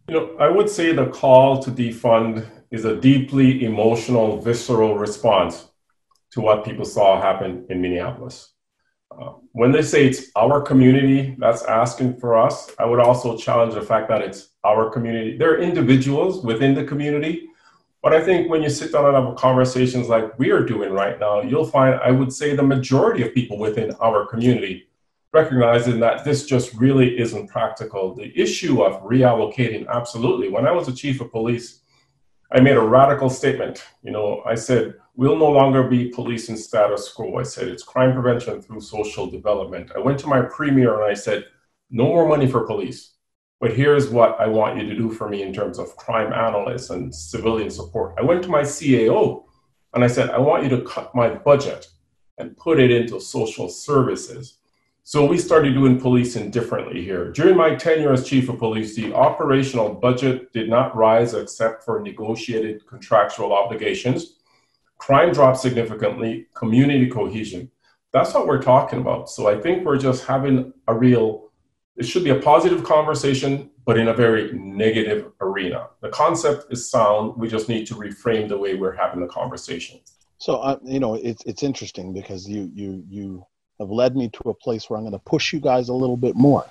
You know, I would say the call to defund is a deeply emotional, visceral response to what people saw happen in Minneapolis. When they say it's our community that's asking for us, I would also challenge the fact that it's our community. There are individuals within the community, but I think when you sit down and have conversations like we are doing right now, you'll find, I would say, the majority of people within our community recognizing that this just really isn't practical. The issue of reallocating, absolutely. When I was the chief of police, I made a radical statement. You know, I said, we'll no longer be policing status quo. I said, it's crime prevention through social development. I went to my premier and I said, no more money for police, but here's what I want you to do for me in terms of crime analysts and civilian support. I went to my CAO and I said, I want you to cut my budget and put it into social services. So we started doing policing differently here. During my tenure as chief of police, the operational budget did not rise except for negotiated contractual obligations. Crime dropped significantly, community cohesion. That's what we're talking about. So I think we're just having it should be a positive conversation, but in a very negative arena. The concept is sound. We just need to reframe the way we're having the conversation. So, you know, it's interesting because you have led me to a place where I'm going to push you guys a little bit more,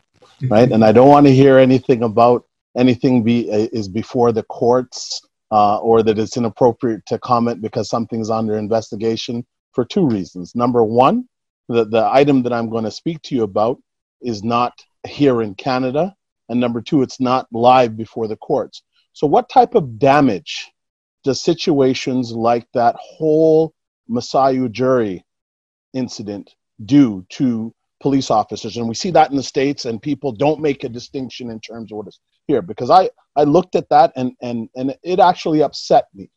right? And I don't want to hear anything about anything is before the courts or that it's inappropriate to comment because something's under investigation, for two reasons. Number one, the item that I'm going to speak to you about is not here in Canada. And number two, it's not live before the courts. So what type of damage does situations like that whole Masayu jury incident do to police officers? And we see that in the States, and people don't make a distinction in terms of what is here. Because I looked at that and it actually upset me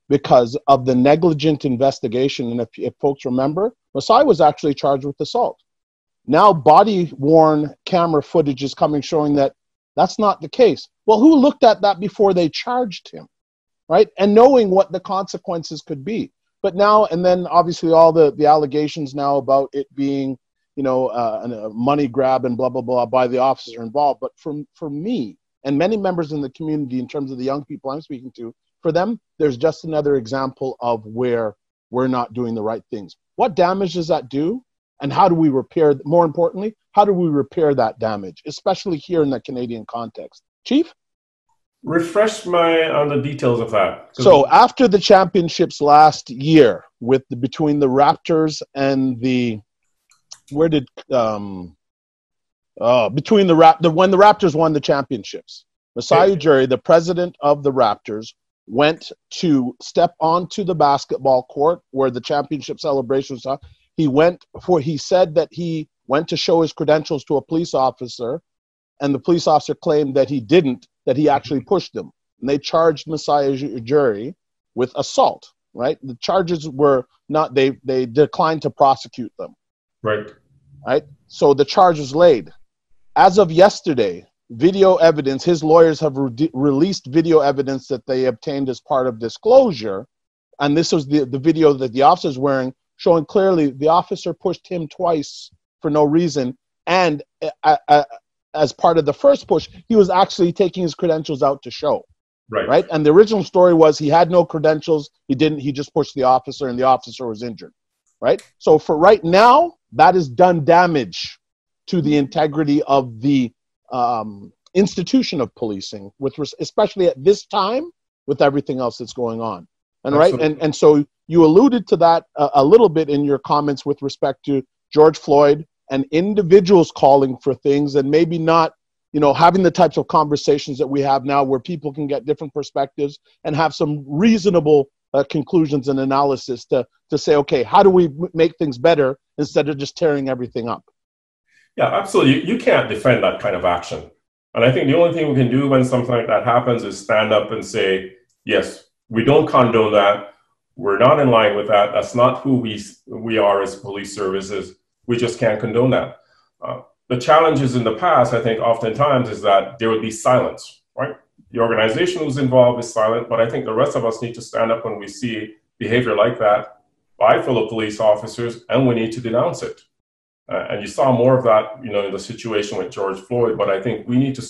because of the negligent investigation. And if folks remember, Masai was actually charged with assault. Now body-worn camera footage is coming showing that that's not the case. Well, who looked at that before they charged him, right? And knowing what the consequences could be. But now, and then obviously all the allegations now about it being, you know, a money grab and blah, blah, blah by the officer involved. But for me and many members in the community, in terms of the young people I'm speaking to, for them, there's just another example of where we're not doing the right things. What damage does that do? And how do we repair, more importantly, how do we repair that damage, especially here in the Canadian context? Chief? Refresh my on the details of that. So after the championships last year, between the Raptors and the when the Raptors won the championships, Masai Ujiri, the president of the Raptors, went to step onto the basketball court where the championship celebrations are. He said that he went to show his credentials to a police officer, and the police officer claimed that he didn't, that he actually pushed him. And they charged Masai Ujiri with assault, right? The charges were not, they declined to prosecute them. Right. Right? So the charge was laid. As of yesterday, video evidence, his lawyers have released video evidence that they obtained as part of disclosure. And this was the video that the officer's wearing, showing clearly the officer pushed him twice for no reason. And as part of the first push, he was actually taking his credentials out to show. Right. And the original story was he had no credentials. He just pushed the officer and the officer was injured. Right. So for right now, that has done damage to the integrity of the institution of policing, especially at this time with everything else that's going on. And Absolutely. Right. And so you alluded to that a little bit in your comments with respect to George Floyd and individuals calling for things and maybe not, having the types of conversations that we have now where people can get different perspectives and have some reasonable conclusions and analysis to say, okay, how do we make things better instead of just tearing everything up? Yeah, absolutely. You can't defend that kind of action. And I think the only thing we can do when something like that happens is stand up and say, yes, we don't condone that. We're not in line with that. That's not who we are as police services. We just can't condone that. The challenges in the past, I think, oftentimes is that there would be silence, right? The organization who's involved is silent, but I think the rest of us need to stand up when we see behavior like that by fellow police officers, and we need to denounce it. And you saw more of that, in the situation with George Floyd, but I think we need to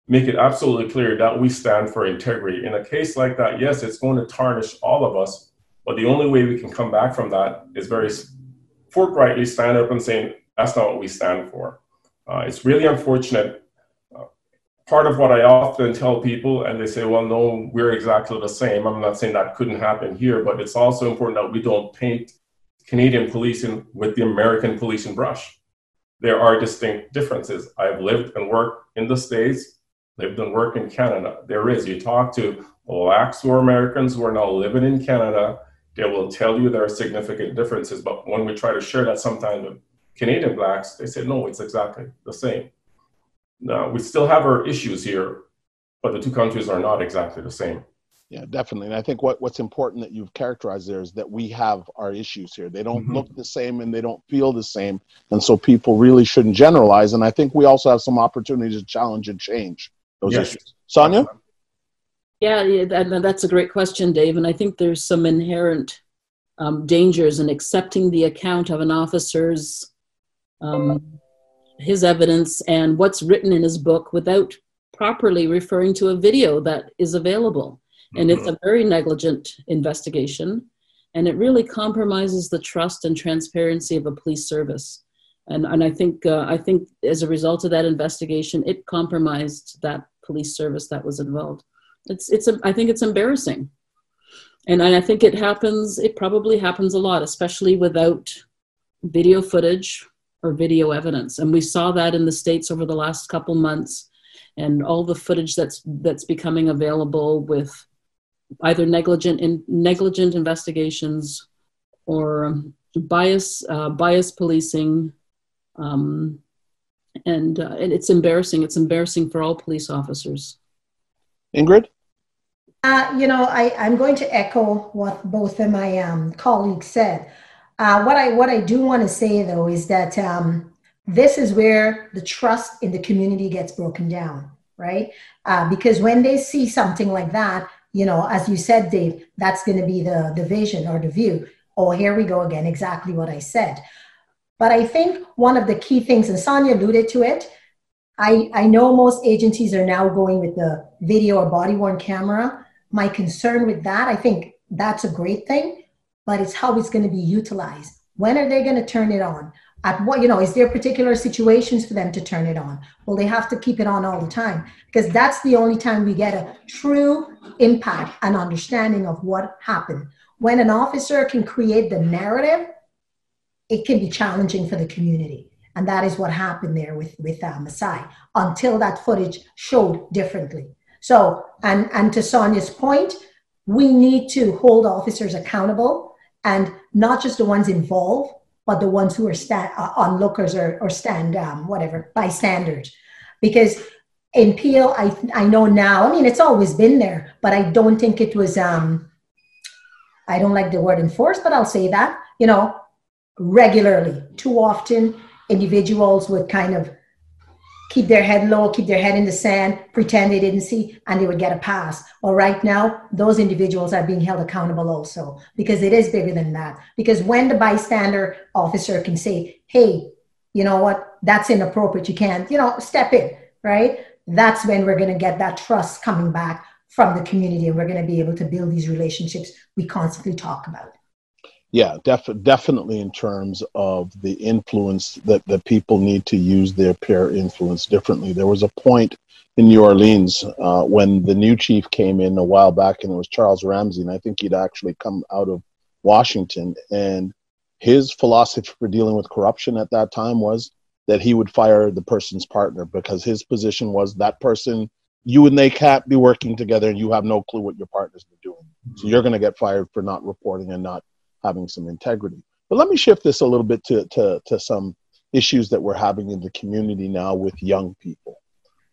make it absolutely clear that we stand for integrity. In a case like that, yes, it's going to tarnish all of us, but the only way we can come back from that is very forthrightly stand up and saying, that's not what we stand for. It's really unfortunate. Part of what I often tell people, and they say, well, no, we're exactly the same. I'm not saying that couldn't happen here, but it's also important that we don't paint Canadian policing with the American policing brush. There are distinct differences. I've lived and worked in the States, lived and worked in Canada. There is. You talk to Blacks who are Americans who are now living in Canada, they will tell you there are significant differences. But when we try to share that sometimes with Canadian Blacks, they say, no, it's exactly the same. Now, we still have our issues here, but the two countries are not exactly the same. Yeah, definitely. And I think what's important that you've characterized there is that we have our issues here. They don't look the same and they don't feel the same. And so people really shouldn't generalize. And I think we also have some opportunities to challenge and change those issues. Sonia? Yeah, that's a great question, Dave. And I think there's some inherent dangers in accepting the account of an officer's his evidence and what's written in his book without properly referring to a video that is available. And it's a very negligent investigation, and it really compromises the trust and transparency of a police service. And I think as a result of that investigation, it compromised that police service that was involved. I think it's embarrassing. And I think it probably happens a lot, especially without video footage or video evidence. And we saw that in the States over the last couple months, and all the footage that's becoming available with either negligent investigations or bias policing. And it's embarrassing. It's embarrassing for all police officers. Ingrid? I'm going to echo what both of my colleagues said. What I do want to say, though, is that this is where the trust in the community gets broken down, right? Because when they see something like that, as you said, Dave, that's going to be the vision or the view. Oh, here we go again, exactly what I said. But I think one of the key things, and Sonia alluded to it, I know most agencies are now going with the video or body-worn camera. My concern with that, I think that's a great thing, but it's how it's going to be utilized. When are they going to turn it on? At what, you know, is there particular situations for them to turn it on? Well, they have to keep it on all the time, because that's the only time we get a true impact and understanding of what happened. When an officer can create the narrative, it can be challenging for the community. And that is what happened there with Masai, until that footage showed differently. So, and to Sonia's point, we need to hold officers accountable, and not just the ones involved, but the ones who are onlookers or bystanders. Because in Peel, I know now, I mean, it's always been there, but I don't think it was, I don't like the word enforced, but I'll say that, you know, regularly. Too often, individuals would kind of keep their head low, keep their head in the sand, pretend they didn't see, and they would get a pass. Well, right now, those individuals are being held accountable also, because it is bigger than that. Because when the bystander officer can say, hey, you know what, that's inappropriate, you can't, you know, step in, right? That's when we're going to get that trust coming back from the community, and we're going to be able to build these relationships we constantly talk about. Yeah, definitely in terms of the influence that people need to use their peer influence differently. There was a point in New Orleans when the new chief came in a while back, and it was Charles Ramsey, and I think he'd actually come out of Washington. And his philosophy for dealing with corruption at that time was that he would fire the person's partner, because his position was that person, you and they can't be working together, and you have no clue what your partner's been doing. So you're going to get fired for not reporting and not having some integrity. But let me shift this a little bit to some issues that we're having in the community now with young people.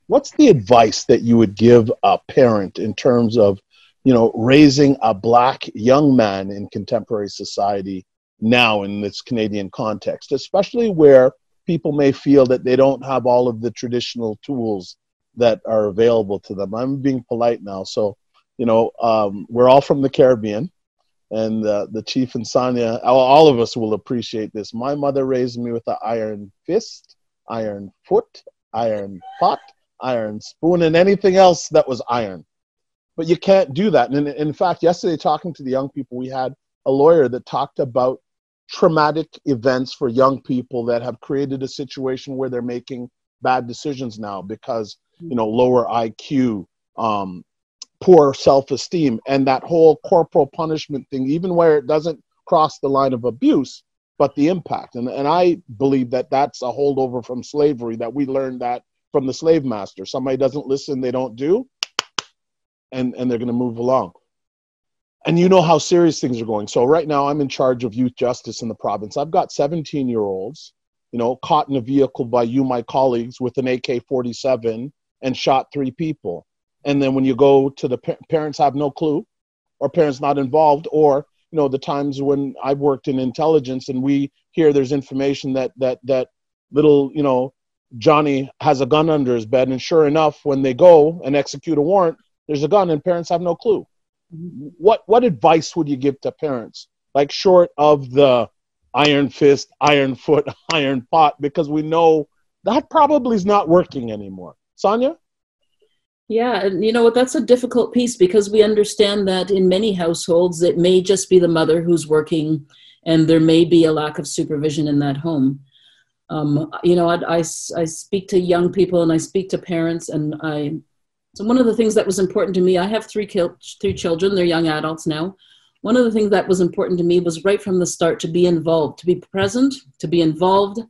What's the advice that you would give a parent in terms of, you know, raising a Black young man in contemporary society now in this Canadian context, especially where people may feel that they don't have all of the traditional tools that are available to them? I'm being polite now. So, you know, we're all from the Caribbean. And the chief and Sonia, all of us will appreciate this. My mother raised me with an iron fist, iron foot, iron pot, iron spoon, and anything else that was iron. But you can't do that. And in fact, yesterday, talking to the young people, we had a lawyer that talked about traumatic events for young people that have created a situation where they're making bad decisions now because, you know, lower IQ, poor self-esteem, and that whole corporal punishment thing, even where it doesn't cross the line of abuse, but the impact. And I believe that that's a holdover from slavery, that we learned that from the slave master. Somebody doesn't listen, they don't do, and they're going to move along. And you know how serious things are going. So right now I'm in charge of youth justice in the province. I've got 17-year-olds, you know, caught in a vehicle by you, my colleagues, with an AK-47 and shot 3 people. And then when you go to the parents have no clue, or parents not involved, or, you know, the times when I've worked in intelligence and we hear there's information that little, you know, Johnny has a gun under his bed, and sure enough, when they go and execute a warrant, there's a gun and parents have no clue. What advice would you give to parents, like short of the iron fist, iron foot, iron pot, because we know that probably is not working anymore? Sonia? Yeah, and you know what, that's a difficult piece, because we understand that in many households, it may just be the mother who's working, and there may be a lack of supervision in that home. You know, I speak to young people and I speak to parents, and so one of the things that was important to me, I have 3 children, they're young adults now. One of the things that was important to me was right from the start to be involved, to be present, to be involved.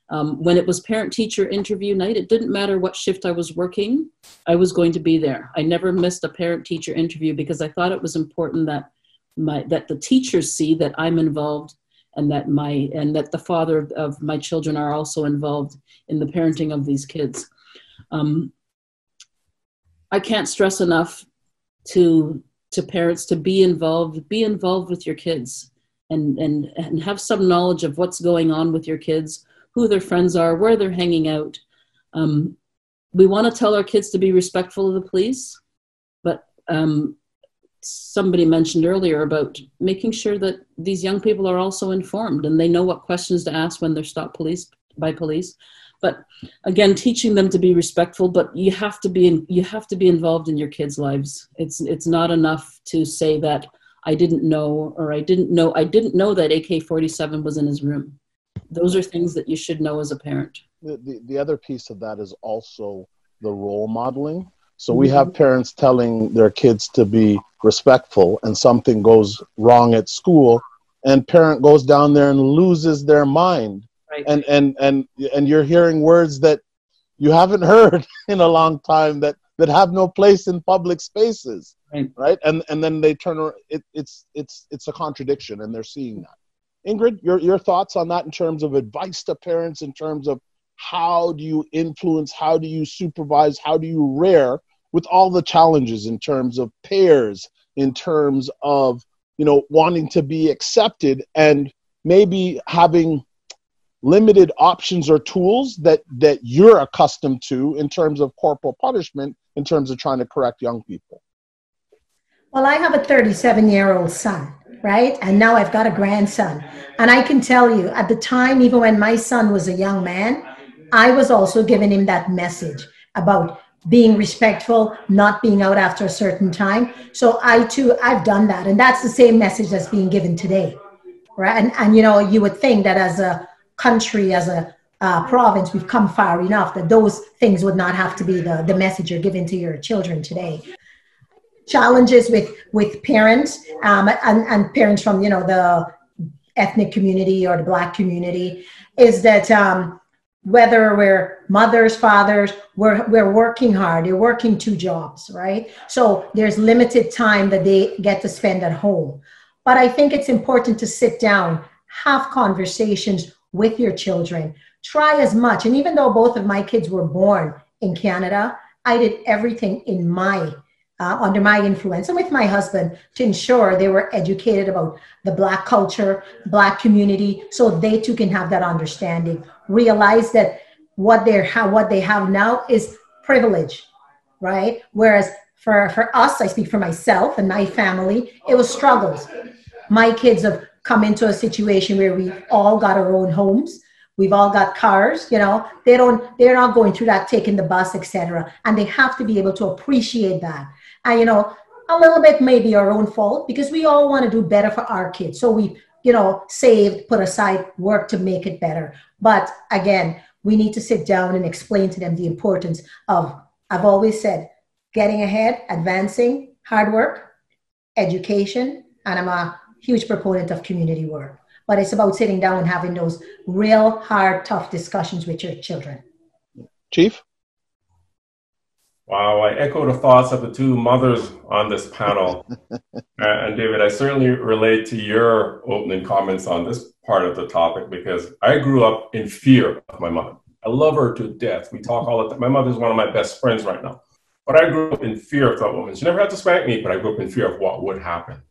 When it was parent-teacher interview night, it didn't matter what shift I was working, I was going to be there. I never missed a parent-teacher interview, because I thought it was important that the teachers see that I'm involved, and that the father of my children are also involved in the parenting of these kids. I can't stress enough to parents to be involved with your kids, and have some knowledge of what's going on with your kids, who their friends are, where they're hanging out. We want to tell our kids to be respectful of the police, but somebody mentioned earlier about making sure that these young people are also informed and they know what questions to ask when they're stopped by police. But again, teaching them to be respectful, but you have to be involved in your kids' lives. It's not enough to say that I didn't know that AK-47 was in his room. Those are things that you should know as a parent. The other piece of that is also the role modeling. So we have parents telling their kids to be respectful, and something goes wrong at school, and parent goes down there and loses their mind. Right. And you're hearing words that you haven't heard in a long time that have no place in public spaces. Right? And then they turn around. It's a contradiction, and they're seeing that. Ingrid, your thoughts on that in terms of advice to parents, in terms of how do you influence, how do you supervise, how do you rear with all the challenges in terms of pairs, in terms of, wanting to be accepted and maybe having limited options or tools that you're accustomed to in terms of corporal punishment, in terms of trying to correct young people? Well, I have a 37-year-old son, right? And now I've got a grandson. And I can tell you, at the time, even when my son was a young man, I was also giving him that message about being respectful, not being out after a certain time. So I too, I've done that. And that's the same message that's being given today, right? And you would think that as a country, as a province, we've come far enough that those things would not have to be the message you're giving to your children today. Challenges with parents and parents from the ethnic community or the Black community is that whether we're mothers, fathers, we're working hard. They're working 2 jobs, right? So there's limited time that they get to spend at home. But I think it's important to sit down, have conversations with your children, try as much. And even though both of my kids were born in Canada, I did everything in under my influence and with my husband to ensure they were educated about the Black culture, Black community, so they too can have that understanding, realize that what they have now is privilege, right? Whereas for us, I speak for myself and my family, it was struggles. My kids have come into a situation where we've all got our own homes. We've all got cars, they're not going through that, taking the bus, etc. And they have to be able to appreciate that. And, a little bit may be our own fault because we all want to do better for our kids. So we, saved, put aside, work to make it better. But again, we need to sit down and explain to them the importance of, I've always said, getting ahead, advancing, hard work, education, and I'm a huge proponent of community work. But it's about sitting down and having those real hard, tough discussions with your children. Chief? Wow, I echo the thoughts of the 2 mothers on this panel. And David, I certainly relate to your opening comments on this part of the topic because I grew up in fear of my mother. I love her to death. We talk all the time. My mother's one of my best friends right now. But I grew up in fear of that woman. She never had to spank me, but I grew up in fear of what would happen.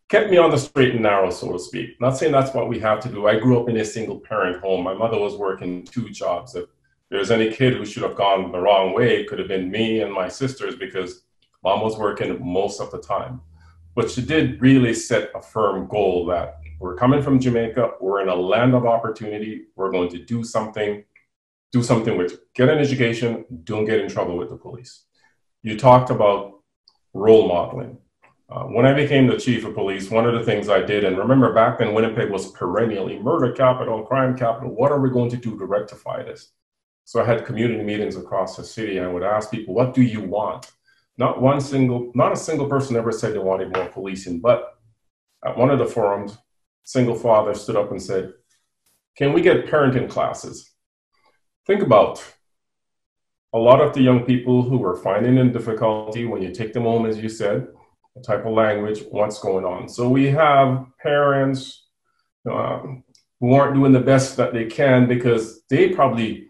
Kept me on the straight and narrow, so to speak. Not saying that's what we have to do. I grew up in a single parent home. My mother was working 2 jobs. If there's any kid who should have gone the wrong way, it could have been me and my sisters because mom was working most of the time. But she did really set a firm goal that we're coming from Jamaica. We're in a land of opportunity. We're going to do something with get an education. Don't get in trouble with the police. You talked about role modeling. When I became the chief of police, one of the things I did, and remember back then Winnipeg was perennially murder capital, crime capital. What are we going to do to rectify this? So I had community meetings across the city, and I would ask people, what do you want? Not a single person ever said they wanted more policing, but at one of the forums, single father stood up and said, can we get parenting classes? Think about a lot of the young people who are finding in difficulty when you take them home, as you said, the type of language, what's going on. So we have parents who aren't doing the best that they can because they probably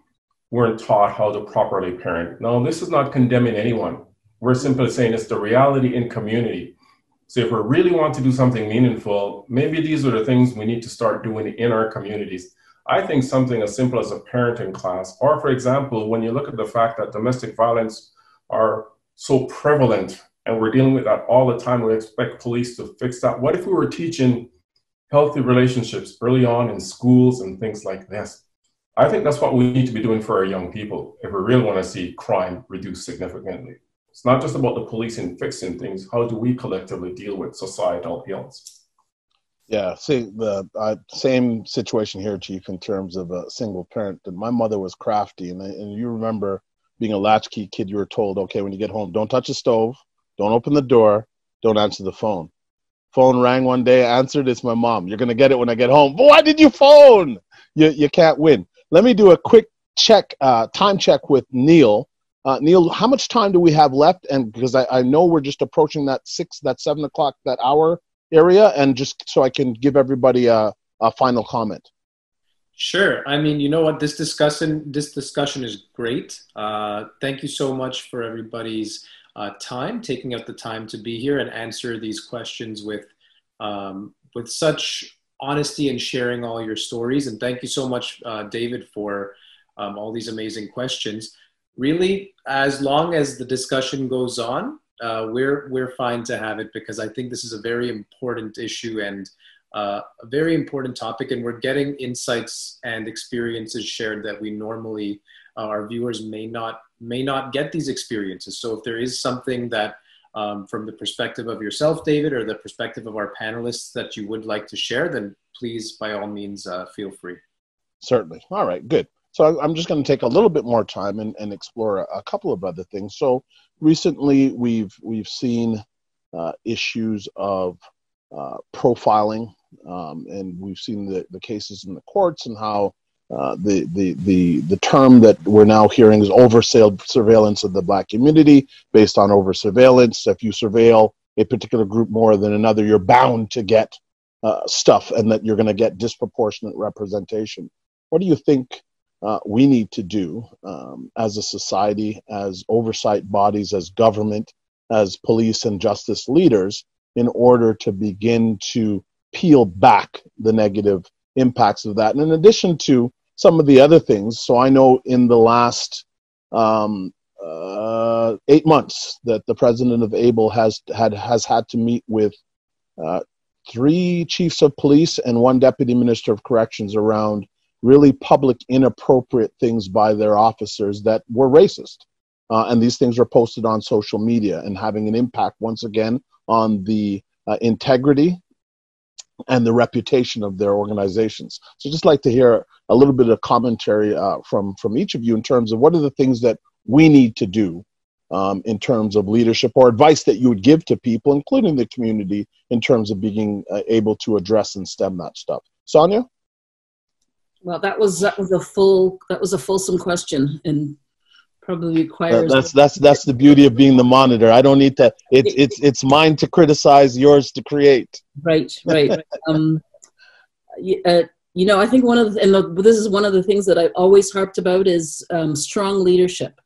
weren't taught how to properly parent. Now, this is not condemning anyone. We're simply saying it's the reality in community. So if we really want to do something meaningful, maybe these are the things we need to start doing in our communities. I think something as simple as a parenting class, or for example, when you look at the fact that domestic violence are so prevalent and we're dealing with that all the time, we expect police to fix that. What if we were teaching healthy relationships early on in schools and things like this? I think that's what we need to be doing for our young people if we really want to see crime reduced significantly. It's not just about the policing fixing things. How do we collectively deal with societal ills? Yeah, see, the same situation here, Chief, in terms of a single parent. And my mother was crafty, and you remember being a latchkey kid, you were told, okay, when you get home, don't touch the stove, don't open the door, don't answer the phone. Phone rang one day, I answered, it's my mom. You're going to get it when I get home. But why did you phone? You can't win. Let me do a quick check, time check with Neil. Neil, how much time do we have left? And because I know we're just approaching that 7 o'clock, that hour area, and just so I can give everybody a final comment. Sure. I mean, you know what? This discussion is great. Thank you so much for everybody's time, taking out the time to be here and answer these questions with such honesty and sharing all your stories. And thank you so much, David, for all these amazing questions. Really, as long as the discussion goes on, we're fine to have it, because I think this is a very important issue and a very important topic, and we're getting insights and experiences shared that we normally, our viewers may not get these experiences. So if there is something that from the perspective of yourself, David, or the perspective of our panelists that you would like to share, then please, by all means, feel free. Certainly. All right, good. So I'm just going to take a little bit more time and explore a couple of other things. So recently we've seen issues of profiling, and we've seen the cases in the courts, and how the term that we're now hearing is surveillance of the Black community based on over surveillance. If you surveil a particular group more than another, you're bound to get stuff, and that you're going to get disproportionate representation. What do you think we need to do as a society, as oversight bodies, as government, as police and justice leaders, in order to begin to peel back the negative impacts of that? And in addition to some of the other things, so I know in the last 8 months that the president of ABLE has had to meet with 3 chiefs of police and 1 deputy minister of corrections around really public inappropriate things by their officers that were racist. And these things are posted on social media and having an impact, once again, on the integrity and the reputation of their organizations. So just like to hear a little bit of commentary from each of you in terms of what are the things that we need to do in terms of leadership, or advice that you would give to people, including the community, in terms of being able to address and stem that stuff. Sonia? Well, that was a fulsome question, and probably requires. That's the beauty of being the monitor. I don't need to. It's mine to criticize, yours to create. Right. You know, I think this is one of the things that I've always harped about is strong leadership.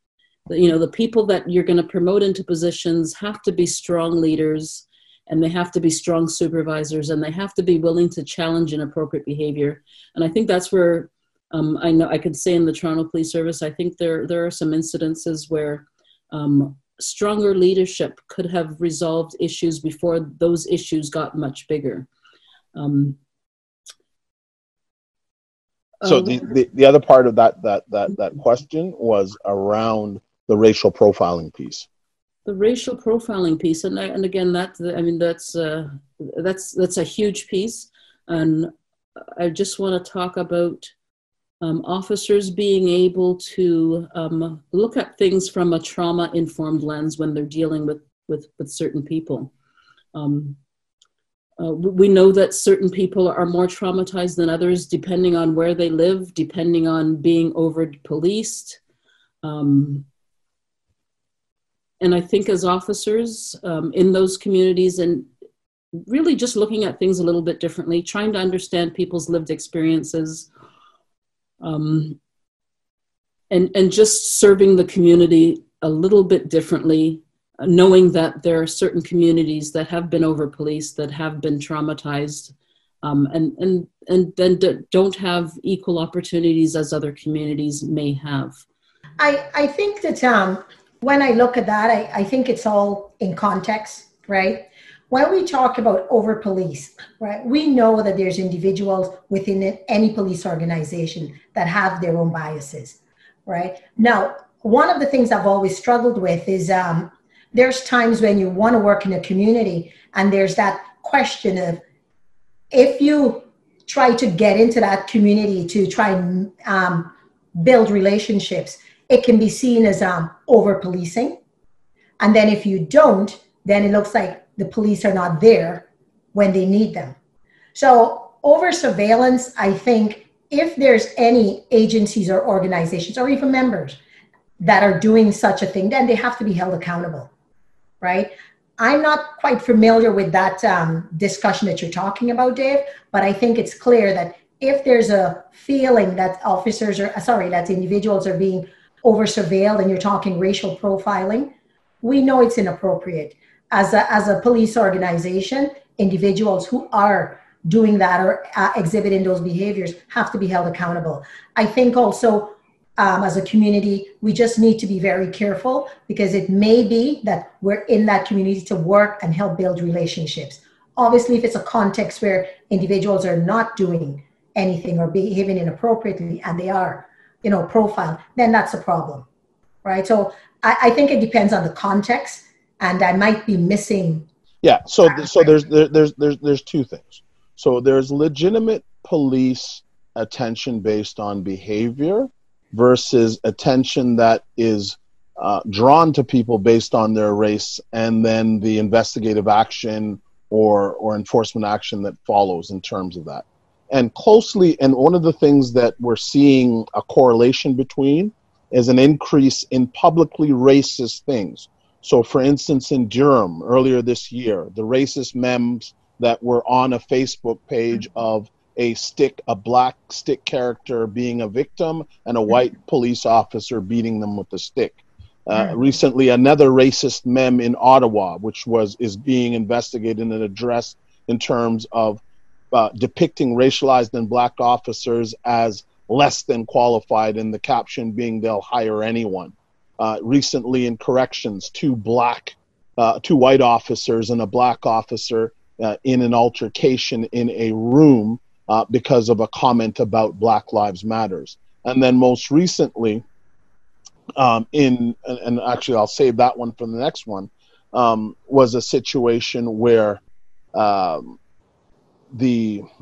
You know, the people that you're going to promote into positions have to be strong leaders, and they have to be strong supervisors, and they have to be willing to challenge inappropriate behavior. And I think that's where I know I could say in the Toronto Police Service, I think there are some incidences where stronger leadership could have resolved issues before those issues got much bigger. So the other part of that question was around the racial profiling piece. The racial profiling piece, and again, that's a huge piece, and I just want to talk about officers being able to look at things from a trauma-informed lens when they're dealing with certain people. We know that certain people are more traumatized than others, depending on where they live, depending on being over-policed. And I think as officers in those communities, and really just looking at things a little bit differently, trying to understand people's lived experiences, and just serving the community a little bit differently, knowing that there are certain communities that have been over-policed, that have been traumatized, and then don't have equal opportunities as other communities may have. I think that when I look at that, I think it's all in context, right? When we talk about over-police, right, we know that there's individuals within any police organization that have their own biases, right? Now, one of the things I've always struggled with is there's times when you want to work in a community and there's that question of, if you try to get into that community to try and build relationships, it can be seen as over policing. And then if you don't, then it looks like the police are not there when they need them. So over surveillance, I think if there's any agencies or organizations or even members that are doing such a thing, then they have to be held accountable, right? I'm not quite familiar with that discussion that you're talking about, Dave, but I think it's clear that if there's a feeling that that individuals are being over surveilled and you're talking racial profiling, we know it's inappropriate. As a police organization, individuals who are doing that or exhibiting those behaviors have to be held accountable. I think also as a community, we just need to be very careful because it may be that we're in that community to work and help build relationships. Obviously, if it's a context where individuals are not doing anything or behaving inappropriately and they are, profiled, then that's a problem, right? So I think it depends on the context, and I might be missing. Yeah. So there's two things. So there's legitimate police attention based on behavior versus attention that is drawn to people based on their race, and then the investigative action or enforcement action that follows in terms of that. And one of the things that we're seeing a correlation between is an increase in publicly racist things. So for instance, in Durham earlier this year, the racist memes that were on a Facebook page of a black stick character being a victim and a white police officer beating them with a stick. Recently, another racist meme in Ottawa, which is being investigated and addressed in terms of depicting racialized and black officers as less than qualified, and the caption being they'll hire anyone. Recently in corrections, two white officers and a black officer in an altercation in a room because of a comment about Black Lives Matters. And then most recently, and actually I'll save that one for the next one, was a situation where there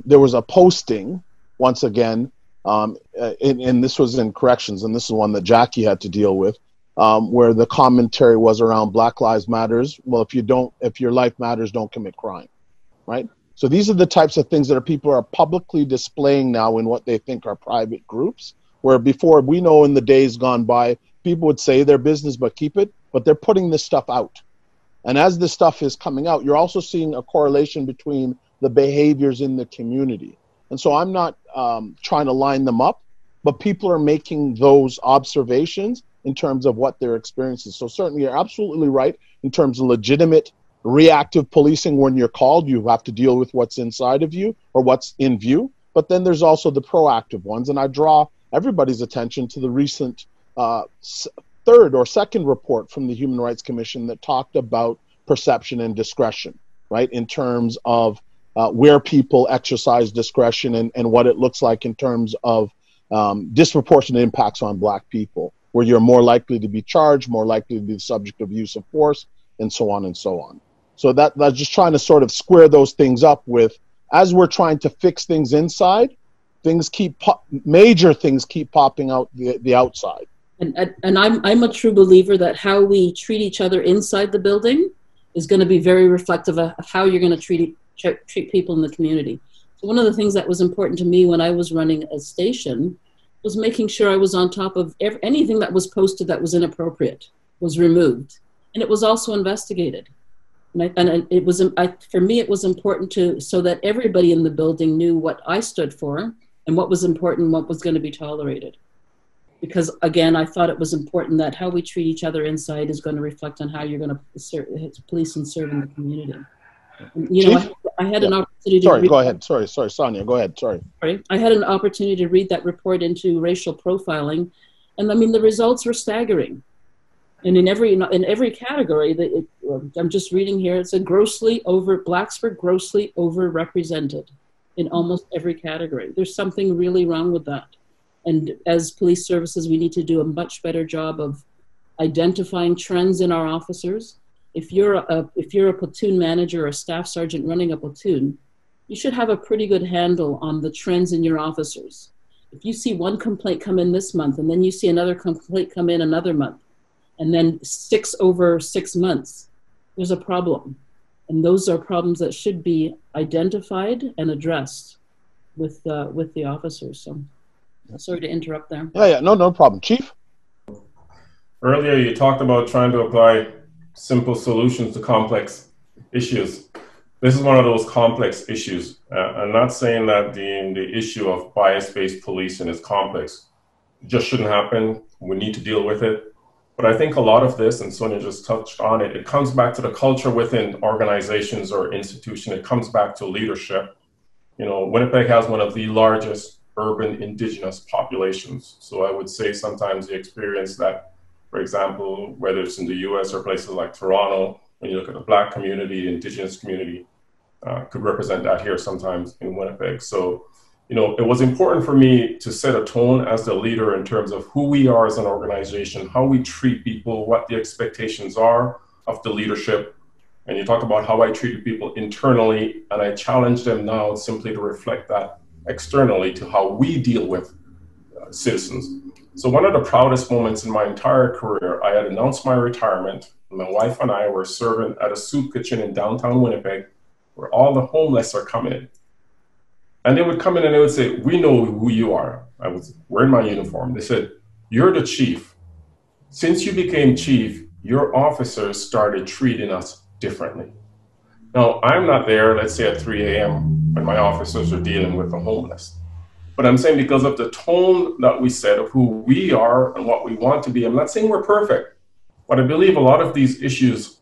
was a posting, once again, and this was in corrections, and this is one that Jackie had to deal with, where the commentary was around Black Lives Matters. Well, if your life matters, don't commit crime, right? So these are the types of things that people are publicly displaying now in what they think are private groups, where before, we know in the days gone by, people would say their business but keep it, but they're putting this stuff out. And as this stuff is coming out, you're also seeing a correlation between the behaviors in the community. And so I'm not trying to line them up, but people are making those observations in terms of what their experiences. So certainly you're absolutely right in terms of legitimate reactive policing. When you're called, you have to deal with what's inside of you or what's in view. But then there's also the proactive ones. And I draw everybody's attention to the recent third or second report from the Human Rights Commission that talked about perception and discretion, right? In terms of where people exercise discretion and what it looks like in terms of disproportionate impacts on Black people, where you're more likely to be charged, more likely to be the subject of use of force, and so on and so on. So that's just trying to sort of square those things up with, as we're trying to fix things inside, major things keep popping out the outside. And I'm a true believer that how we treat each other inside the building is going to be very reflective of how you're going to treat people in the community. So one of the things that was important to me when I was running a station was making sure I was on top of anything that was posted that was inappropriate was removed, and it was also investigated. For me, it was important so that everybody in the building knew what I stood for and what was important and what was going to be tolerated. Because again, I thought it was important that how we treat each other inside is going to reflect on how you're going to police and serve in the community. I had an opportunity. Go ahead. Sorry, Sonia. Go ahead. Sorry. I had an opportunity to read that report into racial profiling, and I mean the results were staggering. And in every category, I'm just reading here. It said blacks were grossly overrepresented in almost every category. There's something really wrong with that. And as police services, we need to do a much better job of identifying trends in our officers. If you're a platoon manager or a staff sergeant running a platoon, you should have a pretty good handle on the trends in your officers. If you see one complaint come in this month, and then you see another complaint come in another month, and then 6 over 6 months, there's a problem. And those are problems that should be identified and addressed with the officers. So sorry to interrupt there. Yeah, no problem. Chief? Earlier, you talked about trying to apply simple solutions to complex issues. This is one of those complex issues. I'm not saying that the issue of bias-based policing is complex. It just shouldn't happen. We need to deal with it. But I think a lot of this, and Sonia just touched on it, it comes back to the culture within organizations or institutions. It comes back to leadership. You know, Winnipeg has one of the largest urban indigenous populations. So I would say sometimes the experience that, for example, whether it's in the US or places like Toronto, when you look at the Black community, the indigenous community, could represent that here sometimes in Winnipeg. So, you know, it was important for me to set a tone as the leader in terms of who we are as an organization, how we treat people, what the expectations are of the leadership. And you talk about how I treated people internally, and I challenge them now simply to reflect that externally to how we deal with citizens. So one of the proudest moments in my entire career, I had announced my retirement. My wife and I were serving at a soup kitchen in downtown Winnipeg, where all the homeless are coming in. And they would come in and they would say, "We know who you are." I was wearing my uniform. They said, "You're the chief. Since you became chief, your officers started treating us differently." Now, I'm not there, let's say at 3 a.m. when my officers are dealing with the homeless. But I'm saying because of the tone that we set of who we are and what we want to be, I'm not saying we're perfect, but I believe a lot of these issues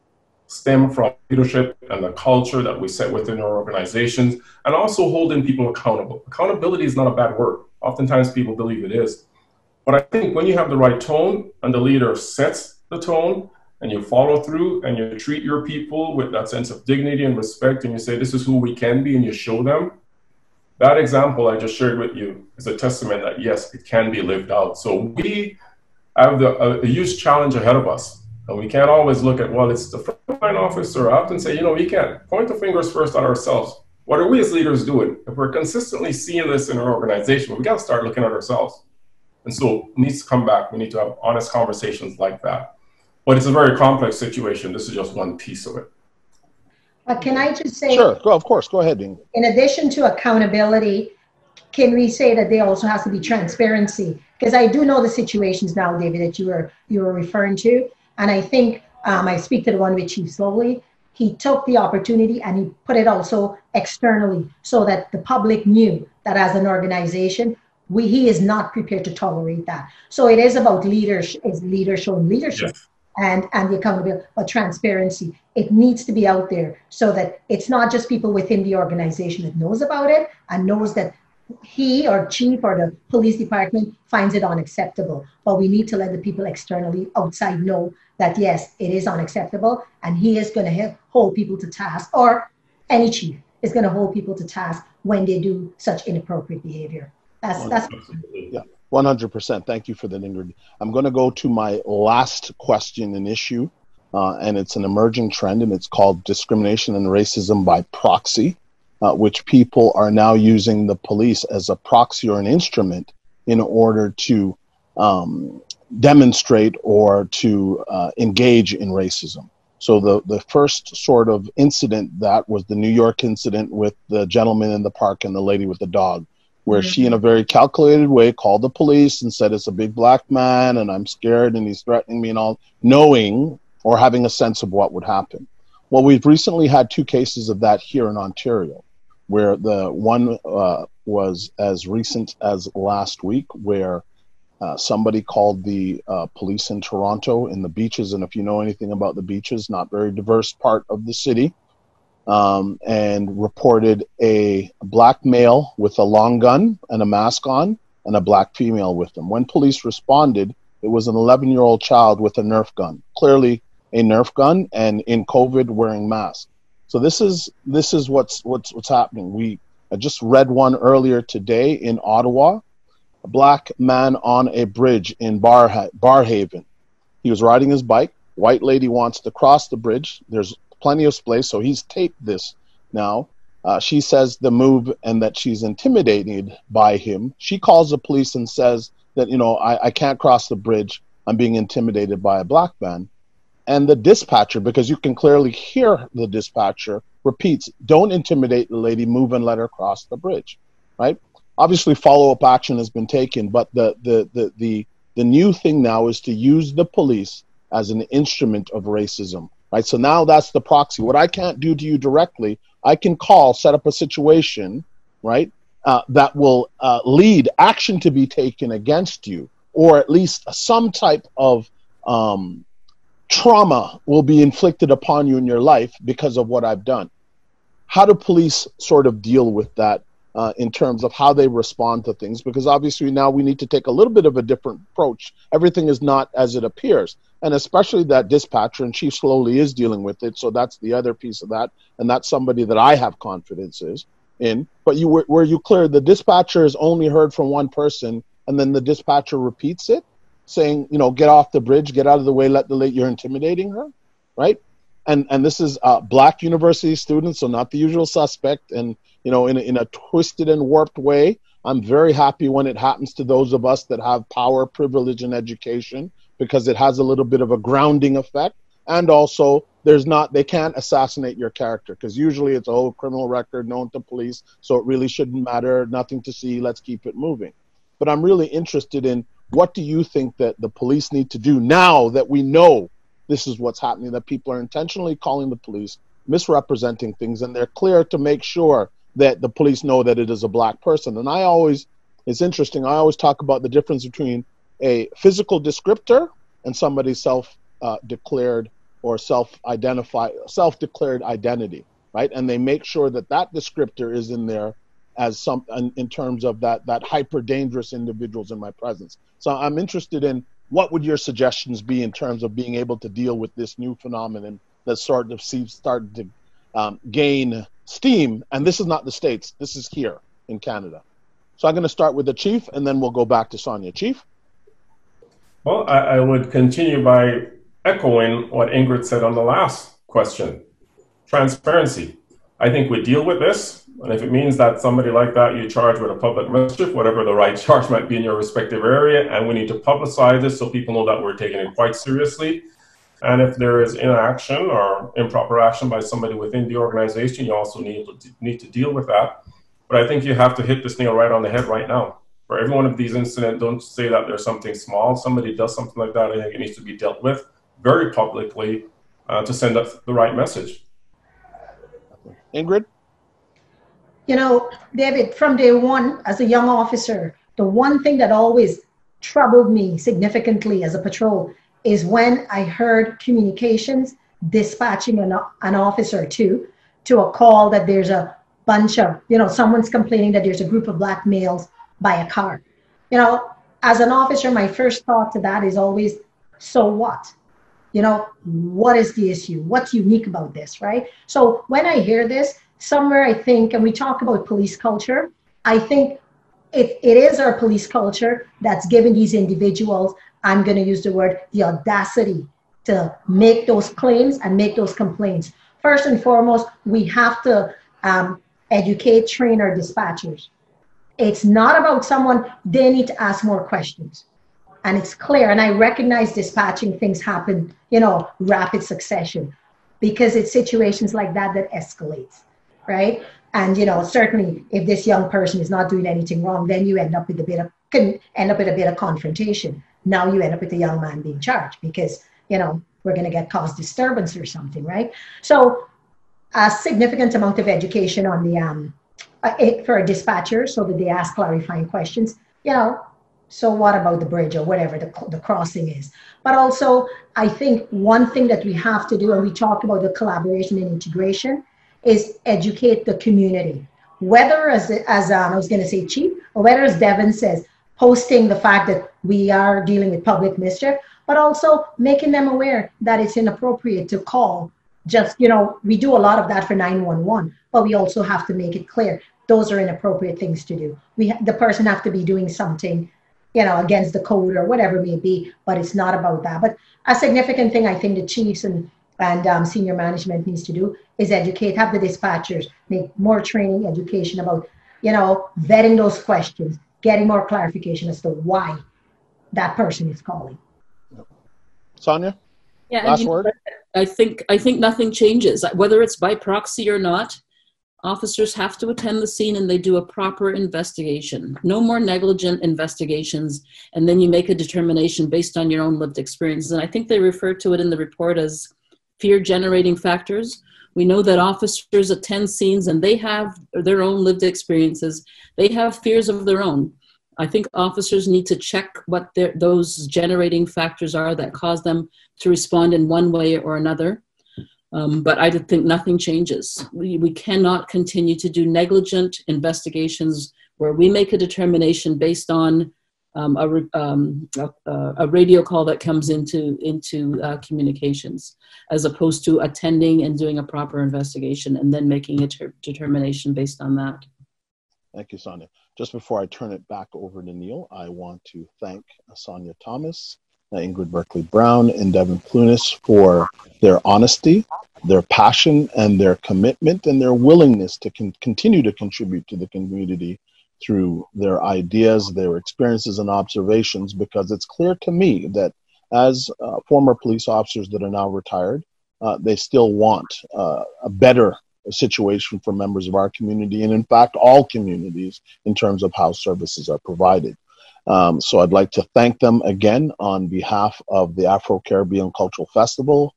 stem from leadership and the culture that we set within our organizations, and also holding people accountable. Accountability is not a bad word. Oftentimes people believe it is. But I think when you have the right tone and the leader sets the tone and you follow through and you treat your people with that sense of dignity and respect, and you say, this is who we can be, and you show them, that example I just shared with you is a testament that yes, it can be lived out. So we have a huge challenge ahead of us. And we can't always look at, well, it's the frontline officer. I often say, you know, we can't point the fingers first at ourselves. What are we as leaders doing? If we're consistently seeing this in our organization, we got to start looking at ourselves. And so it needs to come back. We need to have honest conversations like that. But it's a very complex situation. This is just one piece of it. But can I just say? Sure, of course, go ahead, Ingrid. In addition to accountability, can we say that there also has to be transparency? Because I do know the situations now, David, that you were referring to. And I think I speak to the one with Chief Slowly. He took the opportunity and he put it also externally so that the public knew that as an organization, he is not prepared to tolerate that. So it is about leaders showing leadership. Yes. And the accountability, but transparency. It needs to be out there so that it's not just people within the organization that knows about it and knows that he or chief or the police department finds it unacceptable. But we need to let the people externally outside know that yes, it is unacceptable, and he is going to hold people to task, or any chief is going to hold people to task when they do such inappropriate behavior. That's yeah, 100%. Thank you for that, Ingrid. I'm going to go to my last question and issue, and it's an emerging trend, and it's called discrimination and racism by proxy. Which people are now using the police as a proxy or an instrument in order to demonstrate or to engage in racism. So the first sort of incident that was the New York incident with the gentleman in the park and the lady with the dog, where she in a very calculated way called the police and said, it's a big black man and I'm scared and he's threatening me and all, knowing or having a sense of what would happen. Well, we've recently had 2 cases of that here in Ontario, where the one was as recent as last week, where somebody called the police in Toronto in the beaches, and if you know anything about the beaches, not very diverse part of the city, and reported a black male with a long gun and a mask on, and a black female with them. When police responded, it was an 11-year-old child with a Nerf gun, clearly a Nerf gun, and in COVID wearing masks. So this is what's happening. I just read one earlier today in Ottawa, a black man on a bridge in Barhaven. He was riding his bike. White lady wants to cross the bridge. There's plenty of space, so he's taped this now. She says the move and that she's intimidated by him. She calls the police and says that, I can't cross the bridge. I'm being intimidated by a black man. And the dispatcher, because you can clearly hear the dispatcher, repeats, don't intimidate the lady, move and let her cross the bridge, right? Obviously, follow-up action has been taken, but the new thing now is to use the police as an instrument of racism, right? So now that's the proxy. What I can't do to you directly, I can set up a situation, right, that will lead action to be taken against you, or at least some type of trauma will be inflicted upon you in your life because of what I've done. How do police sort of deal with that in terms of how they respond to things? Because obviously now we need to take a little bit of a different approach. Everything is not as it appears. And especially that dispatcher, and she slowly is dealing with it. So that's the other piece of that. And that's somebody that I have confidence in. But were you clear? The dispatcher has only heard from one person, and then the dispatcher repeats it, saying, get off the bridge, get out of the way, you're intimidating her, right? And this is black university students, so not the usual suspect. And, in a twisted and warped way, I'm very happy when it happens to those of us that have power, privilege, and education, because it has a little bit of a grounding effect. And also, they can't assassinate your character, because usually it's a whole criminal record known to police, so it really shouldn't matter, nothing to see, let's keep it moving. But I'm really interested in, what do you think that the police need to do now that we know this is what's happening, that people are intentionally calling the police, misrepresenting things, and they're clear to make sure that the police know that it is a black person? And it's interesting, I always talk about the difference between a physical descriptor and somebody's self-declared or self-declared identity, right? And they make sure that descriptor is in there as in terms of that hyper dangerous individuals in my presence. So I'm interested in, what would your suggestions be in terms of being able to deal with this new phenomenon that started to gain steam? And this is not the States, this is here in Canada. So I'm going to start with the Chief, and then we'll go back to Sonia. Chief? Well, I would continue by echoing what Ingrid said on the last question. Transparency. I think we deal with this, and if it means that somebody like that you charge with a public mischief, whatever the right charge might be in your respective area, and we need to publicize this so people know that we're taking it quite seriously. And if there is inaction or improper action by somebody within the organization, you also need to deal with that. But I think you have to hit this nail right on the head right now. For every one of these incidents, don't say that there's something small. Somebody does something like that, I think it needs to be dealt with very publicly to send up the right message. Ingrid? David, from day one, as a young officer, the one thing that always troubled me significantly as a patrol is when I heard communications dispatching an officer to a call that there's a bunch of, someone's complaining that there's a group of black males by a car. As an officer, my first thought to that is always, so what? What is the issue? What's unique about this, right? So when I hear this, somewhere I think, and we talk about police culture, I think it is our police culture that's giving these individuals, I'm going to use the word, the audacity to make those claims and make those complaints. First and foremost, we have to educate, train our dispatchers. It's not about someone, they need to ask more questions. And it's clear, and I recognize dispatching things happen, rapid succession, because it's situations like that escalates, right? And, certainly if this young person is not doing anything wrong, then you can end up with a bit of confrontation. Now you end up with a young man being charged because, we're going to cause disturbance or something, right? So a significant amount of education on for a dispatcher so that they ask clarifying questions, so what about the bridge or whatever the crossing is? But also, I think one thing that we have to do, and we talk about the collaboration and integration, is educate the community. Whether as I was going to say Chief, or whether as Devin says, posting the fact that we are dealing with public mischief, but also making them aware that it's inappropriate to call. Just, we do a lot of that for 911, but we also have to make it clear those are inappropriate things to do. The person have to be doing something against the code or whatever it may be, but it's not about that. But a significant thing, I think the chiefs and and senior management needs to do is educate, have the dispatchers make more training, education about, vetting those questions, getting more clarification as to why that person is calling. Sonia, Yeah, last and word. I think nothing changes, whether it's by proxy or not. Officers have to attend the scene and they do a proper investigation. No more negligent investigations, and then you make a determination based on your own lived experiences. And I think they refer to it in the report as fear-generating factors. We know that officers attend scenes and they have their own lived experiences. They have fears of their own. I think officers need to check what those generating factors are that cause them to respond in one way or another. But I think nothing changes. We cannot continue to do negligent investigations where we make a determination based on a radio call that comes into communications, as opposed to attending and doing a proper investigation and then making a determination based on that. Thank you, Sonia. Just before I turn it back over to Neil, I want to thank Sonia Thomas, Ingrid Berkeley-Brown, and Devin Clunis for their honesty, their passion, and their commitment, and their willingness to continue to contribute to the community through their ideas, their experiences, and observations, because it's clear to me that as former police officers that are now retired, they still want a better situation for members of our community, and in fact, all communities, in terms of how services are provided. So I'd like to thank them again on behalf of the Afro-Caribbean Cultural Festival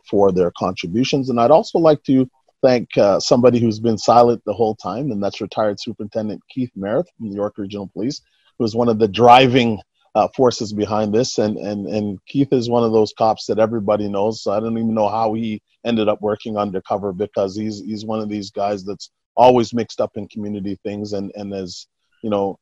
for their contributions. And I'd also like to thank somebody who's been silent the whole time, and that's retired Superintendent Keith Merritt from New York Regional Police, who was one of the driving forces behind this. And Keith is one of those cops that everybody knows. So I don't even know how he ended up working undercover, because he's one of these guys that's always mixed up in community things, and as you know,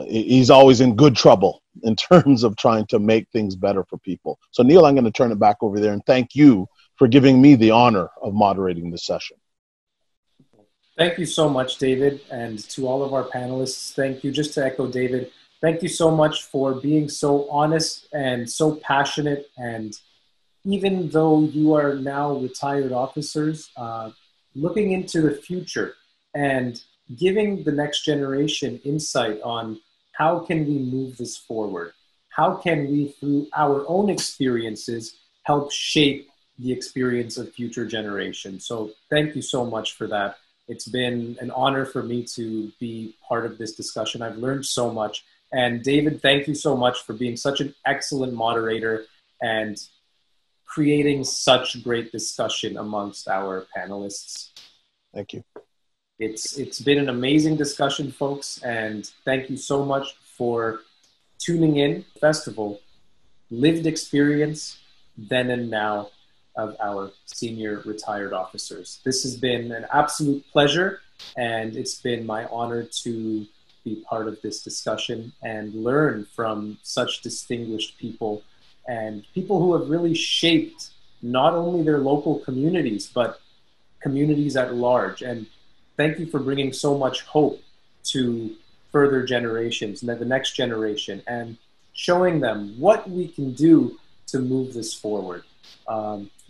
he's always in good trouble in terms of trying to make things better for people. So Neil, I'm going to turn it back over there and thank you for giving me the honor of moderating this session. Thank you so much, David, and to all of our panelists, thank you. Just to echo David, thank you so much for being so honest and so passionate. And even though you are now retired officers, looking into the future and giving the next generation insight on how can we move this forward? How can we, through our own experiences, help shape the experience of future generations? So thank you so much for that. It's been an honor for me to be part of this discussion. I've learned so much. And David, thank you so much for being such an excellent moderator and creating such great discussion amongst our panelists. Thank you. It's been an amazing discussion, folks, and thank you so much for tuning in. Festival, lived experience, then and now, of our senior retired officers. This has been an absolute pleasure, and it's been my honor to be part of this discussion and learn from such distinguished people and people who have really shaped not only their local communities, but communities at large. And thank you for bringing so much hope to further generations, the next generation, and showing them what we can do to move this forward.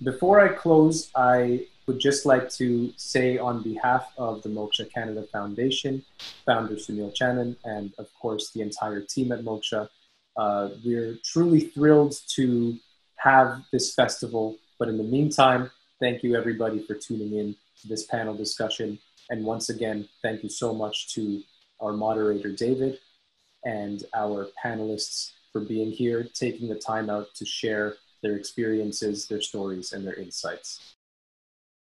Before I close, I would just like to say on behalf of the Moksha Canada Foundation, founder Sunil Channan, and of course the entire team at Moksha, we're truly thrilled to have this festival. But in the meantime, thank you everybody for tuning in to this panel discussion. And once again, thank you so much to our moderator, David, and our panelists for being here, taking the time out to share their experiences, their stories, and their insights.